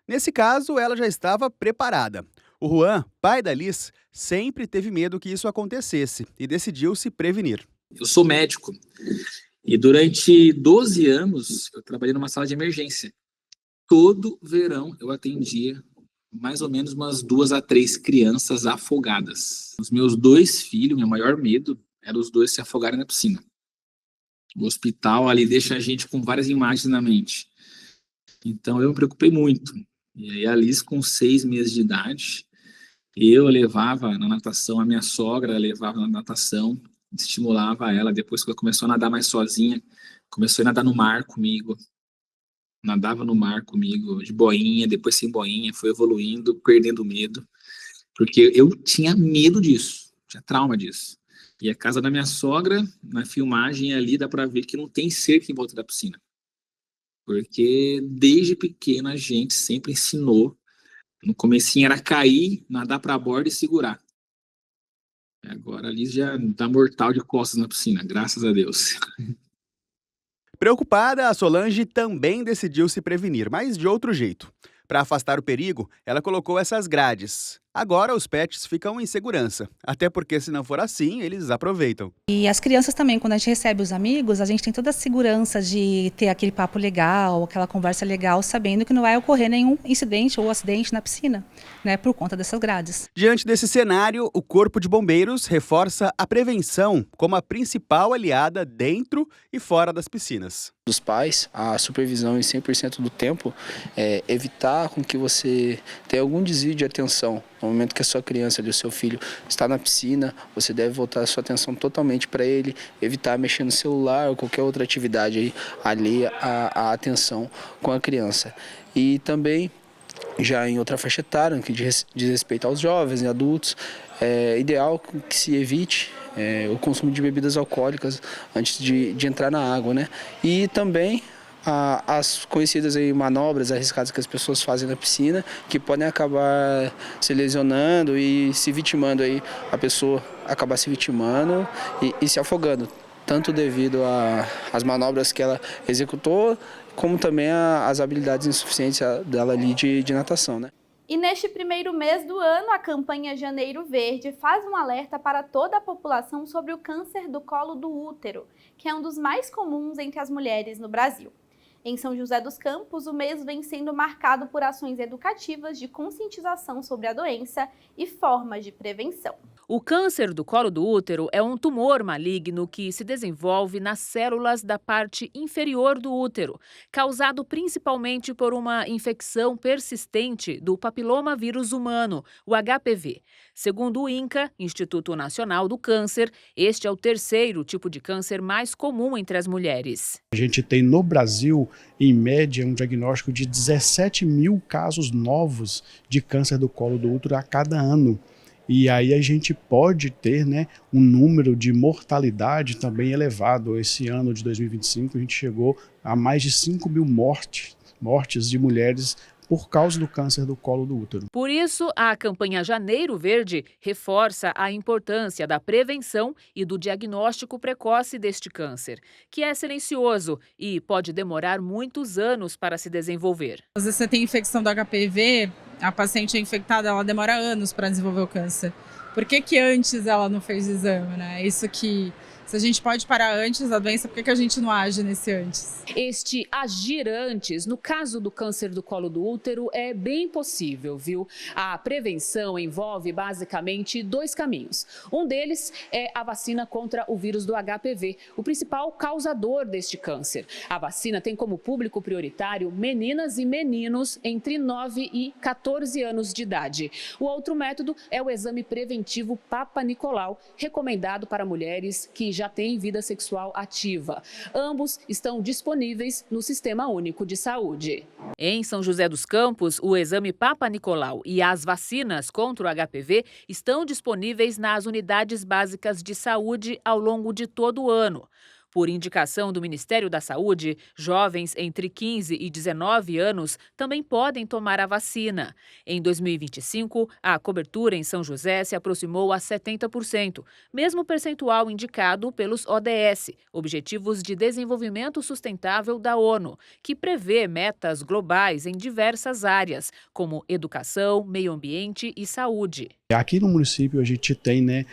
S4: Nesse caso, ela já estava preparada. O Juan, pai da Liz, sempre teve medo que isso acontecesse e decidiu se prevenir.
S5: Eu sou médico e durante 12 anos eu trabalhei numa sala de emergência. Todo verão eu atendia mais ou menos umas 2 a 3 crianças afogadas. Os meus 2 filhos, meu maior medo era os 2 se afogarem na piscina. O hospital ali deixa a gente com várias imagens na mente. Então eu me preocupei muito. E aí a Liz, com 6 meses de idade, eu levava na natação, a minha sogra levava na natação, estimulava ela. Depois que ela começou a nadar mais sozinha, começou a nadar no mar comigo. Nadava no mar comigo, de boinha, depois sem boinha, foi evoluindo, perdendo medo. Porque eu tinha medo disso, tinha trauma disso. E a casa da minha sogra, na filmagem ali, dá pra ver que não tem cerca em volta da piscina. Porque desde pequeno a gente sempre ensinou. No comecinho era cair, nadar pra borda e segurar. Agora ali já dá mortal de costas na piscina, graças a Deus.
S4: Preocupada, a Solange também decidiu se prevenir, mas de outro jeito. Para afastar o perigo, ela colocou essas grades. Agora os pets ficam em segurança, até porque se não for assim, eles aproveitam.
S6: E as crianças também, quando a gente recebe os amigos, a gente tem toda a segurança de ter aquele papo legal, aquela conversa legal, sabendo que não vai ocorrer nenhum incidente ou acidente na piscina, né, por conta dessas grades.
S4: Diante desse cenário, o Corpo de Bombeiros reforça a prevenção como a principal aliada dentro e fora das piscinas.
S7: Dos pais, a supervisão em 100% do tempo é evitar com que você tenha algum desvio de atenção. No momento que a sua criança, o seu filho, está na piscina, você deve voltar a sua atenção totalmente para ele, evitar mexer no celular ou qualquer outra atividade aí, alheia à atenção com a criança. E também, já em outra faixa etária, que diz respeito aos jovens e adultos, é ideal que se evite o consumo de bebidas alcoólicas antes de entrar na água, né? E também as conhecidas aí manobras arriscadas que as pessoas fazem na piscina, que podem acabar se lesionando e se vitimando aí, a pessoa acabar se vitimando e se afogando, tanto devido às manobras que ela executou, como também às habilidades insuficientes dela ali de natação, né?
S1: E neste primeiro mês do ano, a campanha Janeiro Verde faz um alerta para toda a população sobre o câncer do colo do útero, que é um dos mais comuns entre as mulheres no Brasil. Em São José dos Campos, o mês vem sendo marcado por ações educativas de conscientização sobre a doença e formas de prevenção.
S8: O câncer do colo do útero é um tumor maligno que se desenvolve nas células da parte inferior do útero, causado principalmente por uma infecção persistente do papilomavírus humano, o HPV. Segundo o INCA, Instituto Nacional do Câncer, este é o 3º tipo de câncer mais comum entre as mulheres.
S9: A gente tem no Brasil, em média, um diagnóstico de 17 mil casos novos de câncer do colo do útero a cada ano. E aí a gente pode ter, né, um número de mortalidade também elevado. Esse ano de 2025 a gente chegou a mais de 5 mil mortes de mulheres por causa do câncer do colo do útero.
S8: Por isso, a campanha Janeiro Verde reforça a importância da prevenção e do diagnóstico precoce deste câncer, que é silencioso e pode demorar muitos anos para se desenvolver.
S26: Às vezes você tem infecção do HPV, a paciente é infectada, ela demora anos para desenvolver o câncer. Por que antes ela não fez o exame, né? Isso que... Se a gente pode parar antes da doença, por que a gente não age nesse antes?
S8: Este agir antes, no caso do câncer do colo do útero, é bem possível, viu? A prevenção envolve basicamente 2 caminhos. Um deles é a vacina contra o vírus do HPV, o principal causador deste câncer. A vacina tem como público prioritário meninas e meninos entre 9 e 14 anos de idade. O outro método é o exame preventivo Papa Nicolau, recomendado para mulheres que já têm vida sexual ativa. Ambos estão disponíveis no Sistema Único de Saúde. Em São José dos Campos, o exame Papa Nicolau e as vacinas contra o HPV estão disponíveis nas unidades básicas de saúde ao longo de todo o ano. Por indicação do Ministério da Saúde, jovens entre 15 e 19 anos também podem tomar a vacina. Em 2025, a cobertura em São José se aproximou a 70%, mesmo percentual indicado pelos ODS, Objetivos de Desenvolvimento Sustentável da ONU, que prevê metas globais em diversas áreas, como educação, meio ambiente e saúde.
S9: Aqui no município a gente tem, né,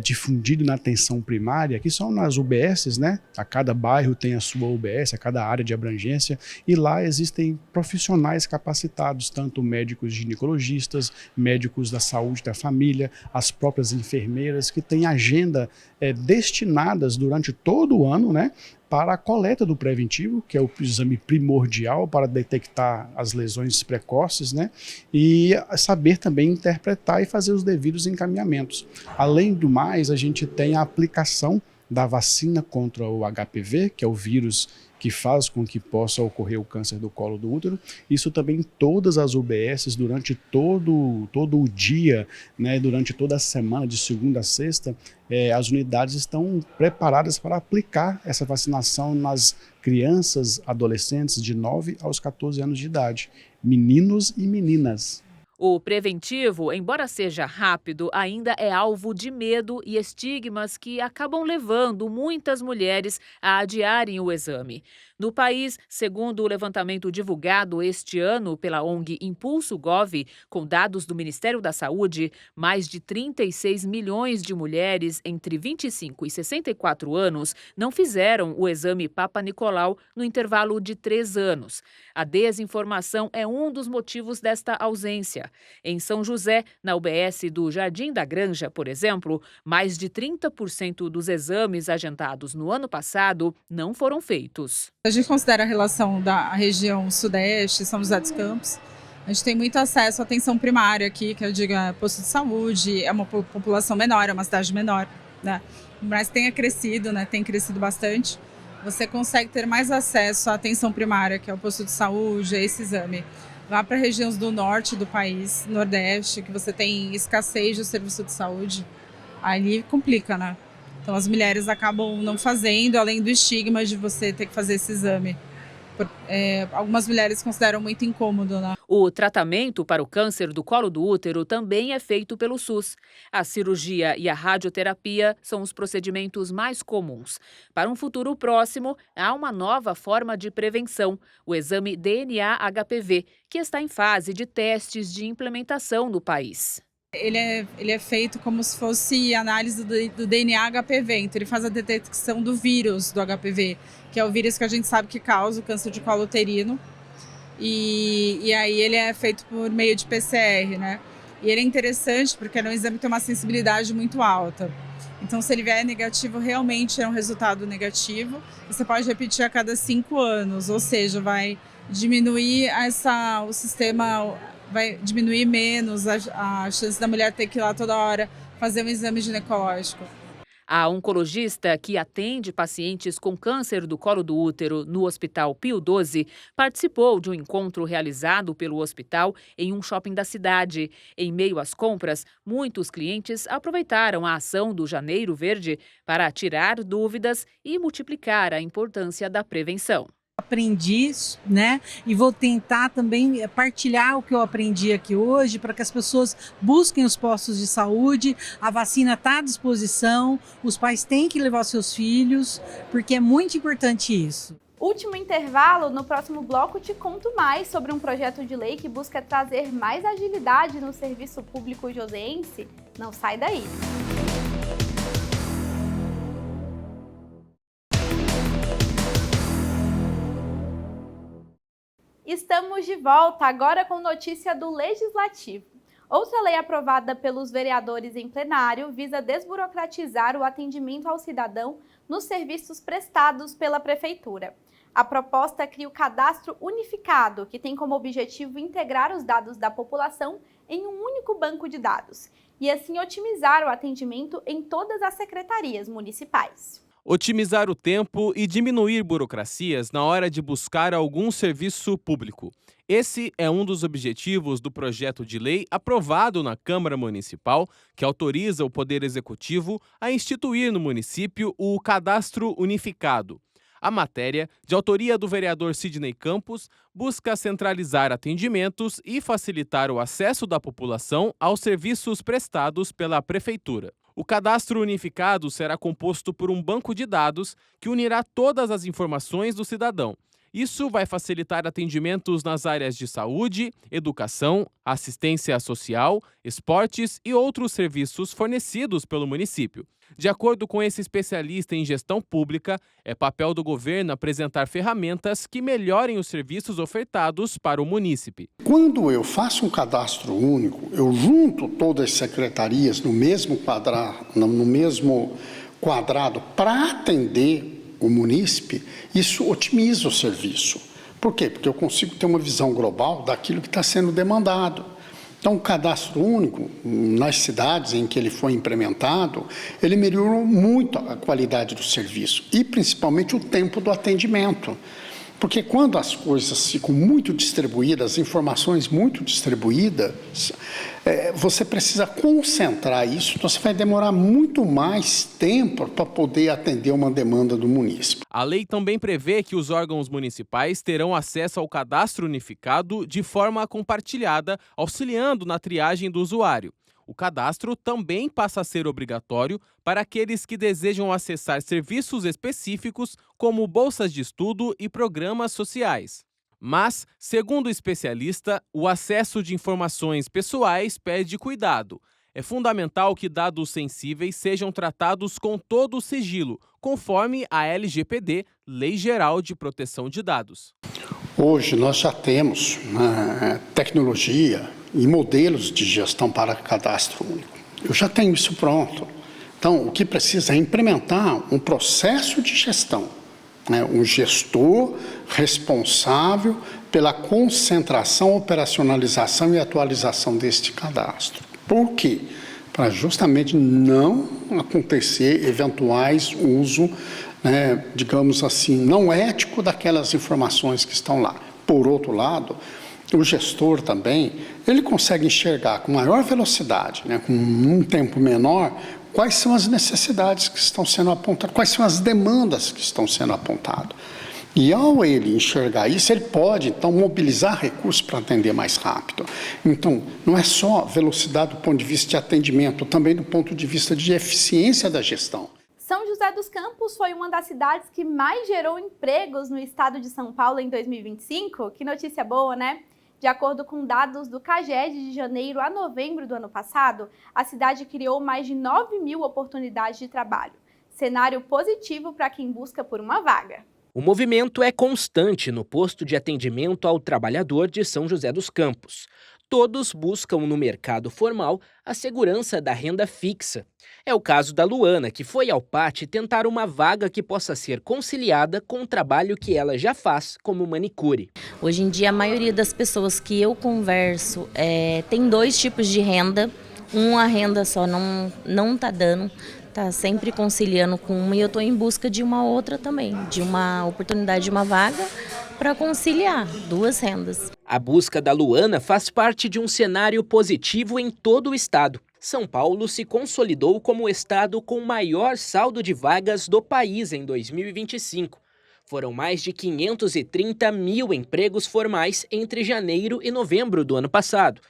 S9: difundido na atenção primária, que são nas UBSs, né? A cada bairro tem a sua UBS, a cada área de abrangência, e lá existem profissionais capacitados, tanto médicos ginecologistas, médicos da saúde da família, as próprias enfermeiras, que têm agenda destinadas durante todo o ano, né, para a coleta do preventivo, que é o exame primordial para detectar as lesões precoces, né? E saber também interpretar e fazer os devidos encaminhamentos. Além do mais, a gente tem a aplicação da vacina contra o HPV, que é o vírus que faz com que possa ocorrer o câncer do colo do útero. Isso também em todas as UBSs, durante todo o dia, né, durante toda a semana, de segunda a sexta, as unidades estão preparadas para aplicar essa vacinação nas crianças, adolescentes de 9 aos 14 anos de idade, meninos e meninas.
S8: O preventivo, embora seja rápido, ainda é alvo de medo e estigmas que acabam levando muitas mulheres a adiarem o exame. No país, segundo o levantamento divulgado este ano pela ONG Impulso Gov, com dados do Ministério da Saúde, mais de 36 milhões de mulheres entre 25 e 64 anos não fizeram o exame Papa Nicolau no intervalo de 3 anos. A desinformação é um dos motivos desta ausência. Em São José, na UBS do Jardim da Granja, por exemplo, mais de 30% dos exames agendados no ano passado não foram feitos.
S26: A gente considera a relação da região sudeste, São José dos Campos. A gente tem muito acesso à atenção primária aqui, que eu digo é posto de saúde, é uma população menor, é uma cidade menor, né? Mas tem crescido, né? Tem crescido bastante. Você consegue ter mais acesso à atenção primária, que é o posto de saúde, a esse exame. Lá para regiões do norte do país, nordeste, que você tem escassez de serviço de saúde, ali complica, né? Então as mulheres acabam não fazendo, além do estigma de você ter que fazer esse exame. Algumas mulheres consideram muito incômodo, né?
S8: O tratamento para o câncer do colo do útero também é feito pelo SUS. A cirurgia e a radioterapia são os procedimentos mais comuns. Para um futuro próximo, há uma nova forma de prevenção, o exame DNA-HPV, que está em fase de testes de implementação no país.
S26: Ele é feito como se fosse análise do DNA HPV, então ele faz a detecção do vírus do HPV, que é o vírus que a gente sabe que causa o câncer de colo uterino, e aí ele é feito por meio de PCR, né? E ele é interessante porque é um exame que tem uma sensibilidade muito alta. Então, se ele vier negativo, realmente é um resultado negativo, e você pode repetir a cada 5 anos, ou seja, vai diminuir o sistema... vai diminuir menos a chance da mulher ter que ir lá toda hora fazer um exame ginecológico.
S8: A oncologista que atende pacientes com câncer do colo do útero no Hospital Pio XII participou de um encontro realizado pelo hospital em um shopping da cidade. Em meio às compras, muitos clientes aproveitaram a ação do Janeiro Verde para tirar dúvidas e multiplicar a importância da prevenção.
S10: Aprendi, né? E vou tentar também partilhar o que eu aprendi aqui hoje para que as pessoas busquem os postos de saúde. A vacina está à disposição, os pais têm que levar seus filhos, porque é muito importante isso.
S1: Último intervalo, no próximo bloco te conto mais sobre um projeto de lei que busca trazer mais agilidade no serviço público joseense. Não sai daí! Estamos de volta, agora com notícia do Legislativo. Outra lei aprovada pelos vereadores em plenário visa desburocratizar o atendimento ao cidadão nos serviços prestados pela Prefeitura. A proposta cria o Cadastro Unificado, que tem como objetivo integrar os dados da população em um único banco de dados e assim otimizar o atendimento em todas as secretarias municipais.
S2: Otimizar o tempo e diminuir burocracias na hora de buscar algum serviço público. Esse é um dos objetivos do projeto de lei aprovado na Câmara Municipal, que autoriza o Poder Executivo a instituir no município o Cadastro Unificado. A matéria, de autoria do vereador Sidney Campos, busca centralizar atendimentos e facilitar o acesso da população aos serviços prestados pela Prefeitura. O cadastro unificado será composto por um banco de dados que unirá todas as informações do cidadão. Isso vai facilitar atendimentos nas áreas de saúde, educação, assistência social, esportes e outros serviços fornecidos pelo município. De acordo com esse especialista em gestão pública, é papel do governo apresentar ferramentas que melhorem os serviços ofertados para o munícipe.
S11: Quando eu faço um cadastro único, eu junto todas as secretarias no mesmo quadrado para atender o munícipe, isso otimiza o serviço. Por quê? Porque eu consigo ter uma visão global daquilo que está sendo demandado. Então, o cadastro único, nas cidades em que ele foi implementado, ele melhorou muito a qualidade do serviço e, principalmente, o tempo do atendimento. Porque quando as coisas ficam muito distribuídas, as informações muito distribuídas, você precisa concentrar isso, então você vai demorar muito mais tempo para poder atender uma demanda do munícipe.
S2: A lei também prevê que os órgãos municipais terão acesso ao cadastro unificado de forma compartilhada, auxiliando na triagem do usuário. O cadastro também passa a ser obrigatório para aqueles que desejam acessar serviços específicos, como bolsas de estudo e programas sociais. Mas, segundo o especialista, o acesso de informações pessoais pede cuidado. É fundamental que dados sensíveis sejam tratados com todo o sigilo, conforme a LGPD, Lei Geral de Proteção de Dados.
S11: Hoje nós já temos tecnologia e modelos de gestão para cadastro único. Eu já tenho isso pronto. Então, o que precisa é implementar um processo de gestão, um gestor responsável pela concentração, operacionalização e atualização deste cadastro. Por quê? Para justamente não acontecer eventuais uso, digamos assim, não ético daquelas informações que estão lá. Por outro lado, o gestor também, ele consegue enxergar com maior velocidade, com um tempo menor, quais são as necessidades que estão sendo apontadas, quais são as demandas que estão sendo apontadas. E ao ele enxergar isso, ele pode, então, mobilizar recursos para atender mais rápido. Então, não é só velocidade do ponto de vista de atendimento, também do ponto de vista de eficiência da gestão.
S1: São José dos Campos foi uma das cidades que mais gerou empregos no estado de São Paulo em 2025. Que notícia boa, né? De acordo com dados do CAGED, de janeiro a novembro do ano passado, a cidade criou mais de 9.000 oportunidades de trabalho. Cenário positivo para quem busca por uma vaga.
S12: O movimento é constante no posto de atendimento ao trabalhador de São José dos Campos. Todos buscam no mercado formal a segurança da renda fixa. É o caso da Luana, que foi ao PAT tentar uma vaga que possa ser conciliada com o trabalho que ela já faz como manicure.
S13: Hoje em dia, a maioria das pessoas que eu converso tem dois tipos de renda. Uma renda só não está dando. Tá sempre conciliando com uma e eu estou em busca de uma outra também, de uma oportunidade de uma vaga para conciliar duas rendas.
S12: A busca da Luana faz parte de um cenário positivo em todo o estado. São Paulo se consolidou como o estado com o maior saldo de vagas do país em 2025. Foram mais de 530 mil empregos formais entre janeiro e novembro do ano passado.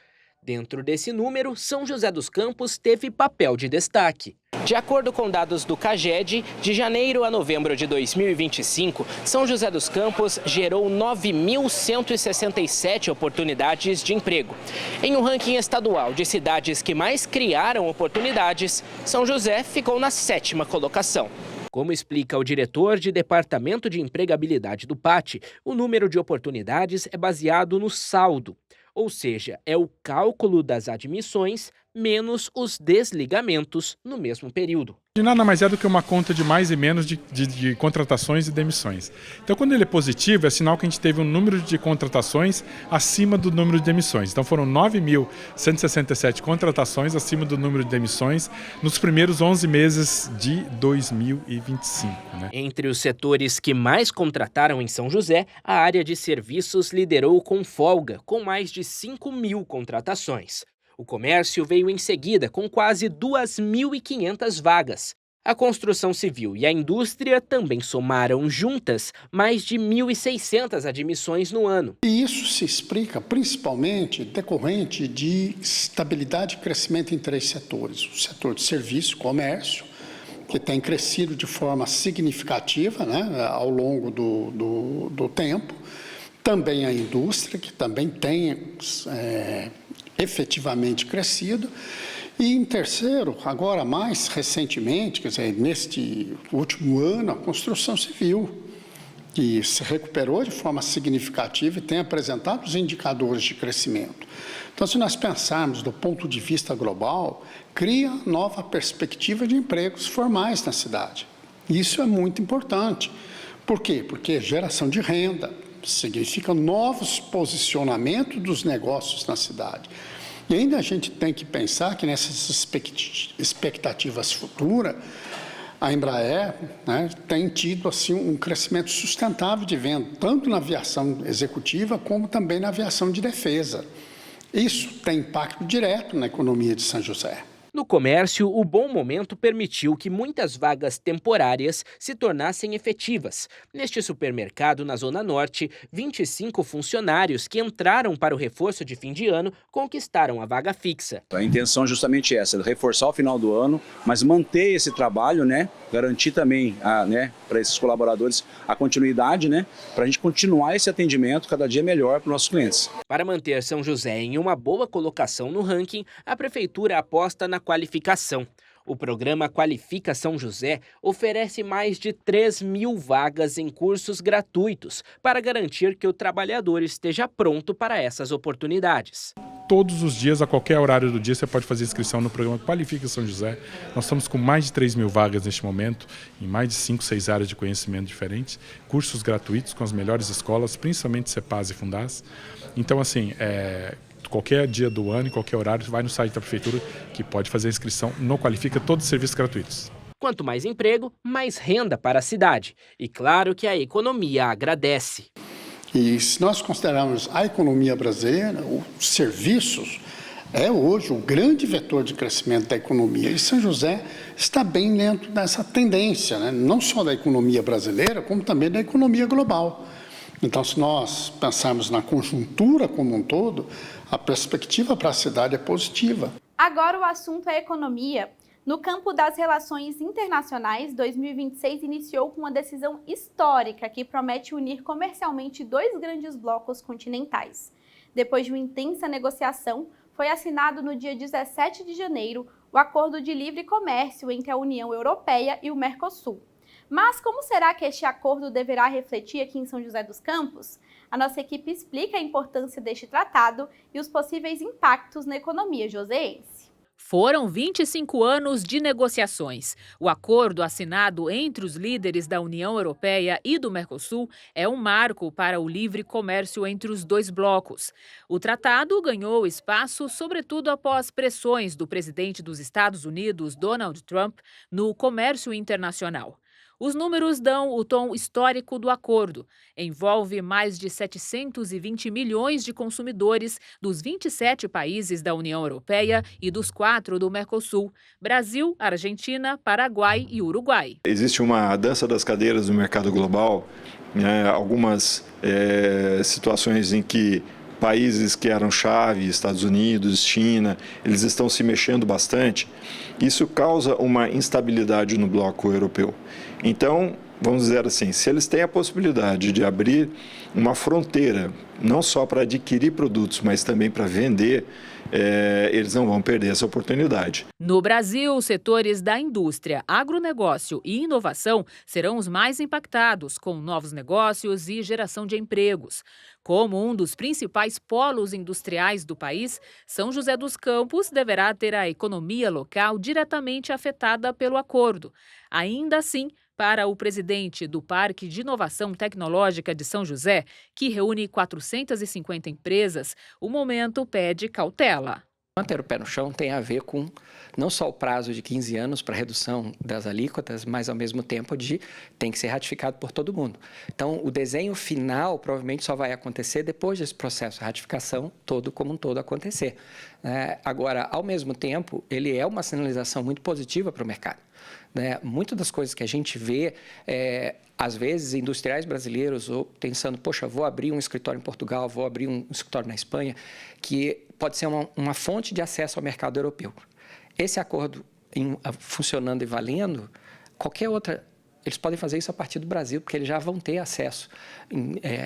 S12: Dentro desse número, São José dos Campos teve papel de destaque. De acordo com dados do CAGED, de janeiro a novembro de 2025, São José dos Campos gerou 9.167 oportunidades de emprego. Em um ranking estadual de cidades que mais criaram oportunidades, São José ficou na 7ª colocação. Como explica o diretor de Departamento de Empregabilidade do PAT, o número de oportunidades é baseado no saldo. Ou seja, é o cálculo das admissões menos os desligamentos no mesmo período.
S14: Nada mais é do que uma conta de mais e menos de contratações e demissões. Então, quando ele é positivo, é sinal que a gente teve um número de contratações acima do número de demissões. Então, foram 9.167 contratações acima do número de demissões nos primeiros 11 meses de 2025. Né?
S12: Entre os setores que mais contrataram em São José, a área de serviços liderou com folga, com mais de 5.000 contratações. O comércio veio em seguida com quase 2.500 vagas. A construção civil e a indústria também somaram juntas mais de 1.600 admissões no ano.
S11: E isso se explica principalmente decorrente de estabilidade e crescimento em 3 setores. O setor de serviço, comércio, que tem crescido de forma significativa, né, ao longo do tempo. Também a indústria, que também tem efetivamente crescido. E em terceiro, agora mais recentemente, quer dizer, neste último ano, a construção civil, que se recuperou de forma significativa e tem apresentado os indicadores de crescimento. Então, se nós pensarmos do ponto de vista global, cria nova perspectiva de empregos formais na cidade. Isso é muito importante. Por quê? Porque geração de renda significa novos posicionamentos dos negócios na cidade. E ainda a gente tem que pensar que nessas expectativas futuras, a Embraer, né, tem tido assim, um crescimento sustentável de venda, tanto na aviação executiva como também na aviação de defesa. Isso tem impacto direto na economia de São José.
S12: No comércio, o bom momento permitiu que muitas vagas temporárias se tornassem efetivas. Neste supermercado, na Zona Norte, 25 funcionários que entraram para o reforço de fim de ano conquistaram a vaga fixa.
S15: A intenção é justamente essa, reforçar o final do ano, mas manter esse trabalho, né? Garantir também para esses colaboradores a continuidade, né? Para a gente continuar esse atendimento cada dia melhor para os nossos clientes.
S12: Para manter São José em uma boa colocação no ranking, a Prefeitura aposta na qualificação. O programa Qualifica São José oferece mais de 3.000 vagas em cursos gratuitos para garantir que o trabalhador esteja pronto para essas oportunidades.
S14: Todos os dias, a qualquer horário do dia, você pode fazer inscrição no programa Qualifica São José. Nós estamos com mais de 3.000 vagas neste momento, em mais de 5, 6 áreas de conhecimento diferentes, cursos gratuitos com as melhores escolas, principalmente CEPAS e Fundas. Então, assim, qualquer dia do ano, em qualquer horário, vai no site da Prefeitura que pode fazer a inscrição no Qualifica, todos os serviços gratuitos.
S12: Quanto mais emprego, mais renda para a cidade. E claro que a economia agradece.
S11: E se nós considerarmos a economia brasileira, os serviços é hoje o grande vetor de crescimento da economia. E São José está bem dentro dessa tendência, né? Não só da economia brasileira, como também da economia global. Então, se nós pensarmos na conjuntura como um todo, a perspectiva para a cidade é positiva.
S1: Agora o assunto é economia. No campo das relações internacionais, 2026 iniciou com uma decisão histórica que promete unir comercialmente 2 grandes blocos continentais. Depois de uma intensa negociação, foi assinado no dia 17 de janeiro o Acordo de Livre Comércio entre a União Europeia e o Mercosul. Mas como será que este acordo deverá refletir aqui em São José dos Campos? A nossa equipe explica a importância deste tratado e os possíveis impactos na economia joseense.
S8: Foram 25 anos de negociações. O acordo assinado entre os líderes da União Europeia e do Mercosul é um marco para o livre comércio entre os 2 blocos. O tratado ganhou espaço, sobretudo após pressões do presidente dos Estados Unidos, Donald Trump, no comércio internacional. Os números dão o tom histórico do acordo. Envolve mais de 720 milhões de consumidores dos 27 países da União Europeia e dos 4 do Mercosul: Brasil, Argentina, Paraguai e Uruguai.
S16: Existe uma dança das cadeiras no mercado global, né? Algumas situações em que países que eram chave, Estados Unidos, China, eles estão se mexendo bastante. Isso causa uma instabilidade no bloco europeu. Então, vamos dizer assim, se eles têm a possibilidade de abrir uma fronteira, não só para adquirir produtos, mas também para vender, eles não vão perder essa oportunidade.
S8: No Brasil, os setores da indústria, agronegócio e inovação serão os mais impactados, com novos negócios e geração de empregos. Como um dos principais polos industriais do país, São José dos Campos deverá ter a economia local diretamente afetada pelo acordo. Ainda assim, para o presidente do Parque de Inovação Tecnológica de São José, que reúne 450 empresas, o momento pede cautela.
S17: Manter o pé no chão tem a ver com não só o prazo de 15 anos para redução das alíquotas, mas ao mesmo tempo tem que ser ratificado por todo mundo. Então, o desenho final provavelmente só vai acontecer depois desse processo de ratificação todo como um todo acontecer. Agora, ao mesmo tempo, ele é uma sinalização muito positiva para o mercado. Muitas das coisas que a gente vê, às vezes, industriais brasileiros ou pensando, poxa, vou abrir um escritório em Portugal, vou abrir um escritório na Espanha, que pode ser uma fonte de acesso ao mercado europeu. Esse acordo funcionando e valendo, qualquer outra, eles podem fazer isso a partir do Brasil, porque eles já vão ter acesso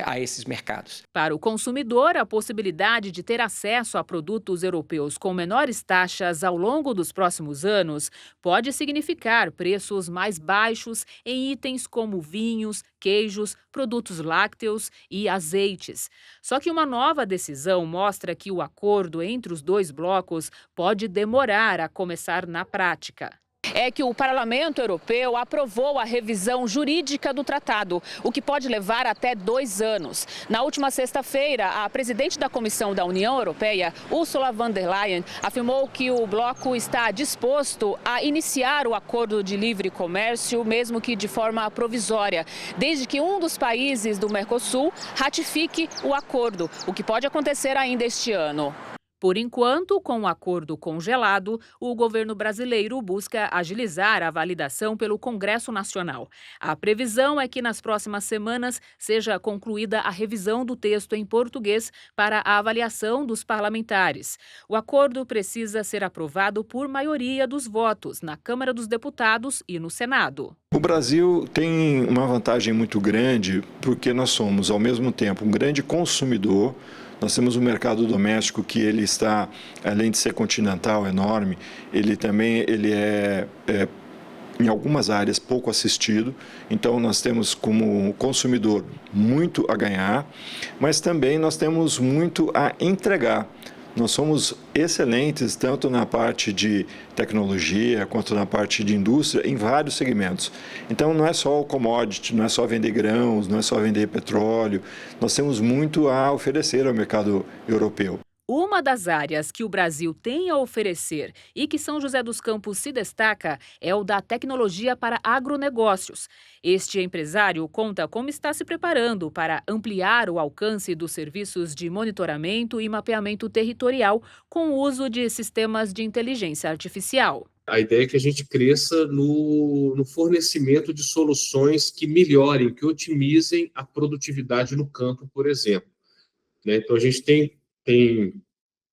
S17: a esses mercados.
S8: Para o consumidor, a possibilidade de ter acesso a produtos europeus com menores taxas ao longo dos próximos anos pode significar preços mais baixos em itens como vinhos, queijos, produtos lácteos e azeites. Só que uma nova decisão mostra que o acordo entre os dois blocos pode demorar a começar na prática. É que o Parlamento Europeu aprovou a revisão jurídica do tratado, o que pode levar até 2 anos. Na última sexta-feira, a presidente da Comissão da União Europeia, Ursula von der Leyen, afirmou que o bloco está disposto a iniciar o acordo de livre comércio, mesmo que de forma provisória, desde que um dos países do Mercosul ratifique o acordo, o que pode acontecer ainda este ano. Por enquanto, com o acordo congelado, o governo brasileiro busca agilizar a validação pelo Congresso Nacional. A previsão é que nas próximas semanas seja concluída a revisão do texto em português para a avaliação dos parlamentares. O acordo precisa ser aprovado por maioria dos votos na Câmara dos Deputados e no Senado.
S16: O Brasil tem uma vantagem muito grande porque nós somos, ao mesmo tempo, um grande consumidor. Nós temos um mercado doméstico que ele está, além de ser continental, enorme, ele é em algumas áreas pouco assistido. Então nós temos como consumidor muito a ganhar, mas também nós temos muito a entregar. Nós somos excelentes tanto na parte de tecnologia quanto na parte de indústria em vários segmentos. Então não é só o commodity, não é só vender grãos, não é só vender petróleo. Nós temos muito a oferecer ao mercado europeu.
S8: Uma das áreas que o Brasil tem a oferecer e que São José dos Campos se destaca é o da tecnologia para agronegócios. Este empresário conta como está se preparando para ampliar o alcance dos serviços de monitoramento e mapeamento territorial com o uso de sistemas de inteligência artificial.
S18: A ideia é que a gente cresça no fornecimento de soluções que melhorem, que otimizem a produtividade no campo, por exemplo. Então, a gente tem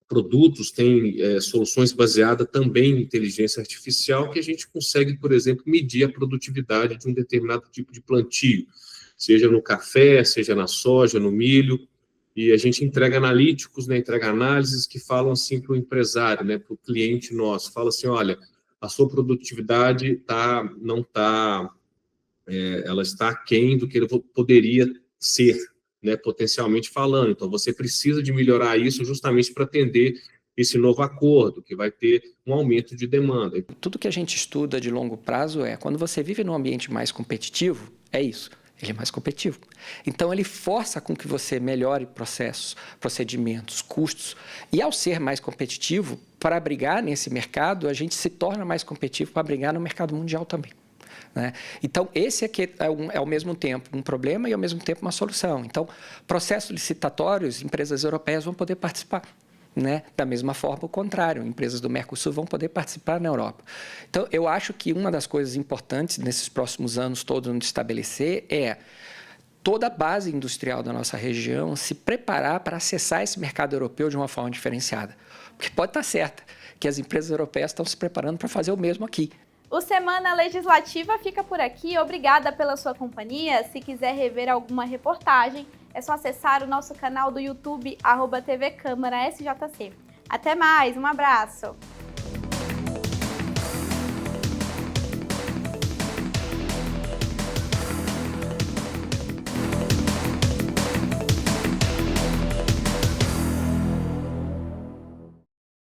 S18: produtos, tem soluções baseadas também em inteligência artificial que a gente consegue, por exemplo, medir a produtividade de um determinado tipo de plantio, seja no café, seja na soja, no milho, e a gente entrega analíticos, entrega análises que falam assim para o empresário, para o cliente nosso, fala assim, olha, a sua produtividade ela está aquém do que ele poderia ser, potencialmente falando. Então, você precisa de melhorar isso justamente para atender esse novo acordo, que vai ter um aumento de demanda.
S17: Tudo que a gente estuda de longo prazo quando você vive num ambiente mais competitivo, é isso. Ele é mais competitivo. Então, ele força com que você melhore processos, procedimentos, custos. E, ao ser mais competitivo, para brigar nesse mercado, a gente se torna mais competitivo para brigar no mercado mundial também. Então, esse aqui é ao mesmo tempo um problema e ao mesmo tempo uma solução. Então, processos licitatórios, empresas europeias vão poder participar. Da mesma forma, o contrário, empresas do Mercosul vão poder participar na Europa. Então, eu acho que uma das coisas importantes nesses próximos anos todos de estabelecer é toda a base industrial da nossa região se preparar para acessar esse mercado europeu de uma forma diferenciada. Porque pode estar certa que as empresas europeias estão se preparando para fazer o mesmo aqui.
S1: O Semana Legislativa fica por aqui. Obrigada pela sua companhia. Se quiser rever alguma reportagem, é só acessar o nosso canal do YouTube, @TV Câmara SJC. Até mais, um abraço!